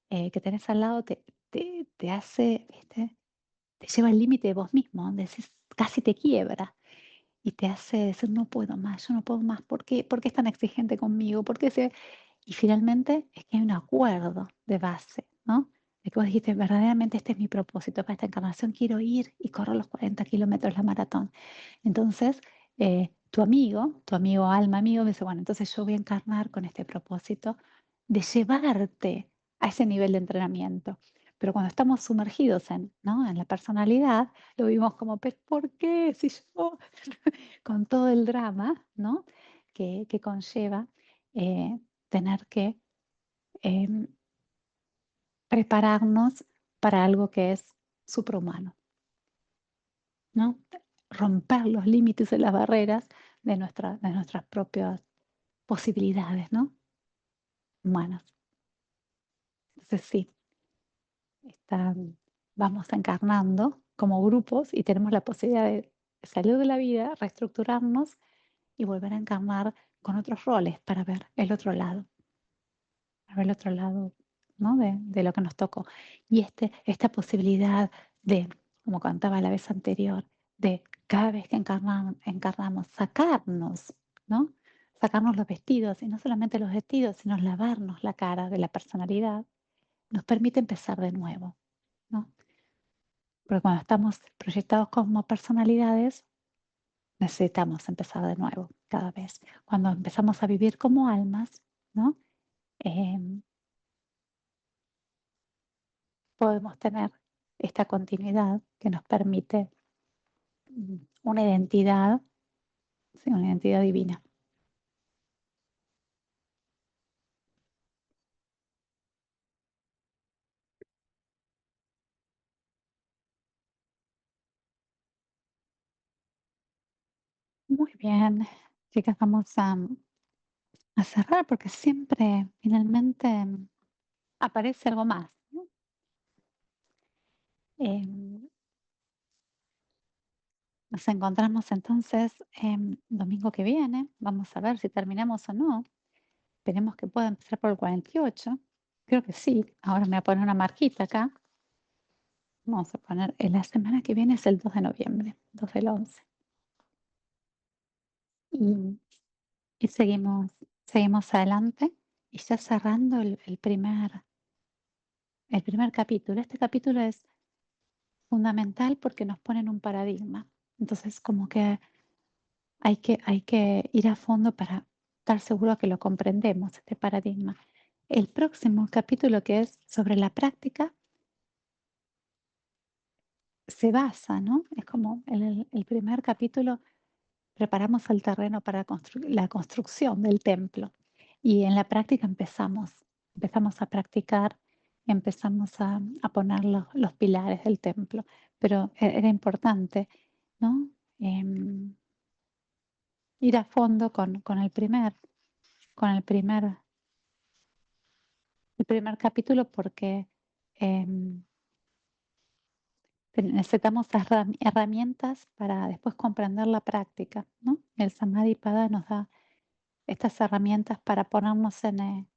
que tenés al lado te hace, ¿viste? Te lleva al límite de vos mismo, donde decís, casi te quiebra y te hace decir, no puedo más, yo no puedo más, ¿por qué es tan exigente conmigo? ¿Por qué se...? Y finalmente es que hay un acuerdo de base, ¿no? De que vos dijiste, verdaderamente este es mi propósito para esta encarnación, quiero ir y correr los 40 kilómetros la maratón. Entonces, tu amigo, alma amigo, me dice, bueno, entonces yo voy a encarnar con este propósito de llevarte a ese nivel de entrenamiento. Pero cuando estamos sumergidos ¿no? en la personalidad, lo vimos como, ¿pero por qué? Si yo, con todo el drama, ¿no? Que conlleva tener que em, prepararnos para algo que es suprahumano, ¿no? Romper los límites y las barreras de nuestras propias posibilidades, ¿no? Humanas. Entonces sí, vamos encarnando como grupos y tenemos la posibilidad de salir de la vida, reestructurarnos y volver a encarnar con otros roles para ver el otro lado, para ver el otro lado, ¿no? De lo que nos tocó. Y esta posibilidad de, como contaba la vez anterior, de cada vez que encarnamos, sacarnos, ¿no? Sacarnos los vestidos, y no solamente los vestidos, sino lavarnos la cara de la personalidad, nos permite empezar de nuevo, ¿no? Porque cuando estamos proyectados como personalidades, necesitamos empezar de nuevo cada vez. Cuando empezamos a vivir como almas, ¿no? Em, podemos tener esta continuidad que nos permite una identidad, sí, una identidad divina. Muy bien, chicas, vamos a cerrar porque siempre finalmente aparece algo más, ¿no? Em, Nos encontramos entonces domingo que viene. Vamos a ver si terminamos o no. Esperemos que pueda empezar por el 48. Creo que sí. Ahora me voy a poner una marquita acá. Vamos a poner, la semana que viene es el 2 de noviembre, 2 del 11. Y, y seguimos adelante. Y ya cerrando el primer capítulo. Este capítulo es fundamental porque nos pone en un paradigma. Entonces, como que hay que ir a fondo para estar seguro que lo comprendemos, este paradigma. El próximo capítulo, que es sobre la práctica, se basa, ¿no? Es como el primer capítulo, preparamos el terreno para la construcción del templo. Y en la práctica empezamos a practicar, empezamos a poner los pilares del templo. Pero era importante, ¿no? Ir a fondo con el primer capítulo porque em, necesitamos herramientas para después comprender la práctica, ¿no? El Samadhi-pada nos da estas herramientas para ponernos en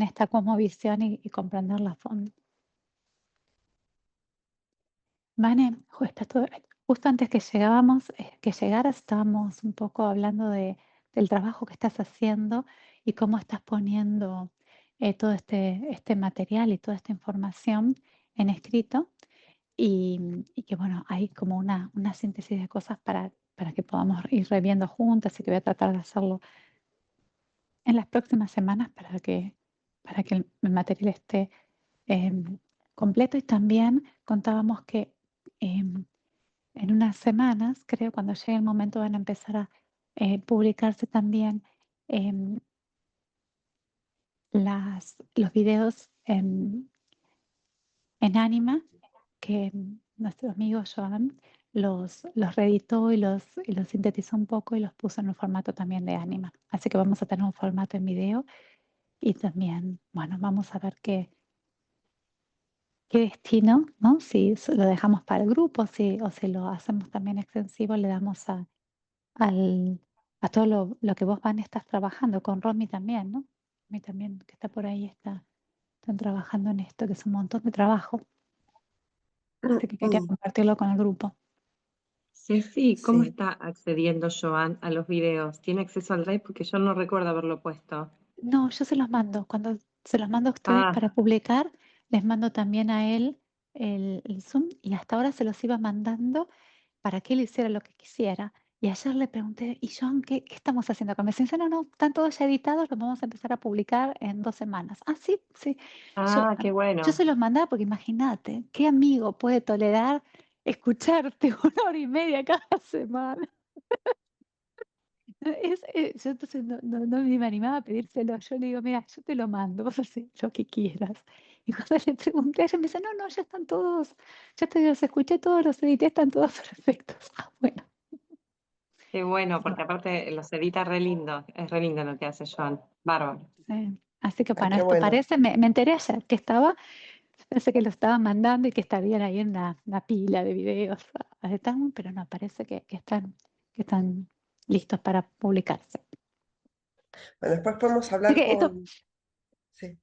esta cosmovisión y comprenderla a fondo. Vane, justo antes que llegaras, estábamos un poco hablando del trabajo que estás haciendo y cómo estás poniendo todo este material y toda esta información en escrito y que bueno, hay como una síntesis de cosas para para que podamos ir reviendo juntas, así que voy a tratar de hacerlo en las próximas semanas para que el material esté completo. Y también contábamos que en unas semanas, creo, cuando llegue el momento, van a empezar a publicarse también em, los videos en Anima, que nuestro amigo Joan los reeditó y los sintetizó un poco y los puso en un formato también de Anima. Así que vamos a tener un formato en video y también, bueno, vamos a ver qué destino, ¿no? Si lo dejamos para el grupo, o si lo hacemos también extensivo, le damos a todo lo que vos, Van, estás trabajando, con Romy también, ¿no? Romy también, que está por ahí, están trabajando en esto, que es un montón de trabajo. Así que quería compartirlo con el grupo. Ceci, ¿cómo Sí. está accediendo Joan a los videos? ¿Tiene acceso al Drive? Porque yo no recuerdo haberlo puesto. No, yo se los mando. Cuando se los mando a ustedes para publicar, les mando también a él el Zoom, y hasta ahora se los iba mandando para que él hiciera lo que quisiera. Y ayer le pregunté, ¿y John, qué estamos haciendo acá? Me dice, no, están todos ya editados, los vamos a empezar a publicar en 2 semanas. Ah, sí, sí. Qué Yo bueno. se los mandaba porque imagínate, ¿qué amigo puede tolerar escucharte 1 hora y media cada semana? Yo entonces no me animaba a pedírselo. Yo le digo, mira, yo te lo mando, vos haces lo que quieras. Y cuando le pregunté, ella me dice, no, ya están todos, ya los escuché todos, los edité, están todos perfectos. Ah, bueno. Qué bueno, porque aparte los edita re lindo. Es re lindo lo que hace Joan. Bárbaro. Sí. Así que Ay, bueno, qué esto bueno. parece, me enteré ayer que estaba, pensé que lo estaban mandando y que estarían ahí en una pila de videos, pero no, parece que están listos para publicarse. Bueno, después podemos Así hablar que esto, con... Sí,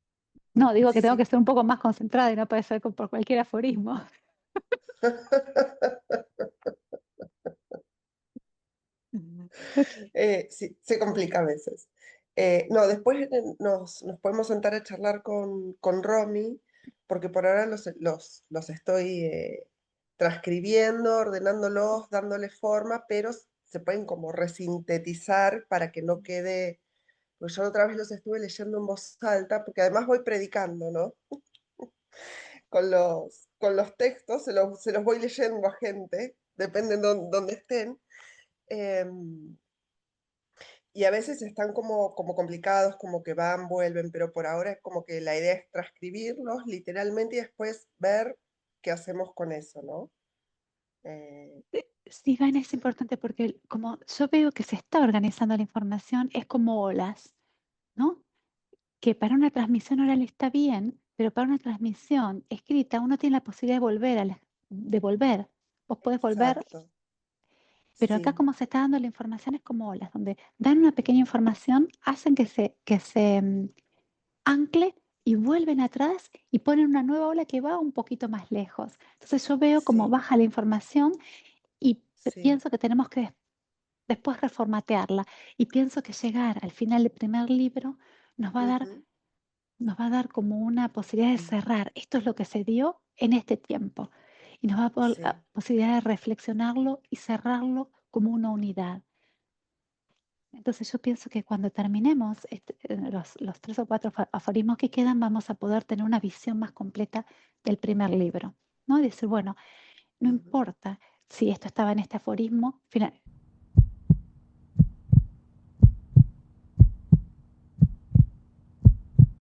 no, digo que sí, tengo que sí. ser un poco más concentrada y no puede ser por cualquier aforismo. Sí, se complica a veces. No, después nos podemos sentar a charlar con Romy, porque por ahora los estoy transcribiendo, ordenándolos, dándole forma, pero se pueden como resintetizar para que no quede, pues yo otra vez los estuve leyendo en voz alta, porque además voy predicando, ¿no? Con los textos, se los voy leyendo a gente, depende de dónde estén. Y a veces están como complicados, como que van, vuelven, pero por ahora es como que la idea es transcribirlos literalmente y después ver qué hacemos con eso, ¿no? Sí, Van, es importante porque como yo veo que se está organizando la información, es como olas, ¿no? Que para una transmisión oral está bien, pero para una transmisión escrita uno tiene la posibilidad de volver. Vos podés volver, Exacto. pero acá Sí. como se está dando la información es como olas, donde dan una pequeña información, hacen que se ancle y vuelven atrás y ponen una nueva ola que va un poquito más lejos. Entonces yo veo cómo Sí, baja la información y sí. pienso que tenemos que después reformatearla, y pienso que llegar al final del primer libro nos va a dar, Ujú, nos va a dar como una posibilidad de cerrar. Esto es lo que se dio en este tiempo. Y nos va a dar la sí. posibilidad de reflexionarlo y cerrarlo como una unidad. Entonces yo pienso que cuando terminemos los 3 o 4 aforismos que quedan, vamos a poder tener una visión más completa del primer libro, ¿no? Y decir, bueno, no Ujú, importa si esto estaba en este aforismo,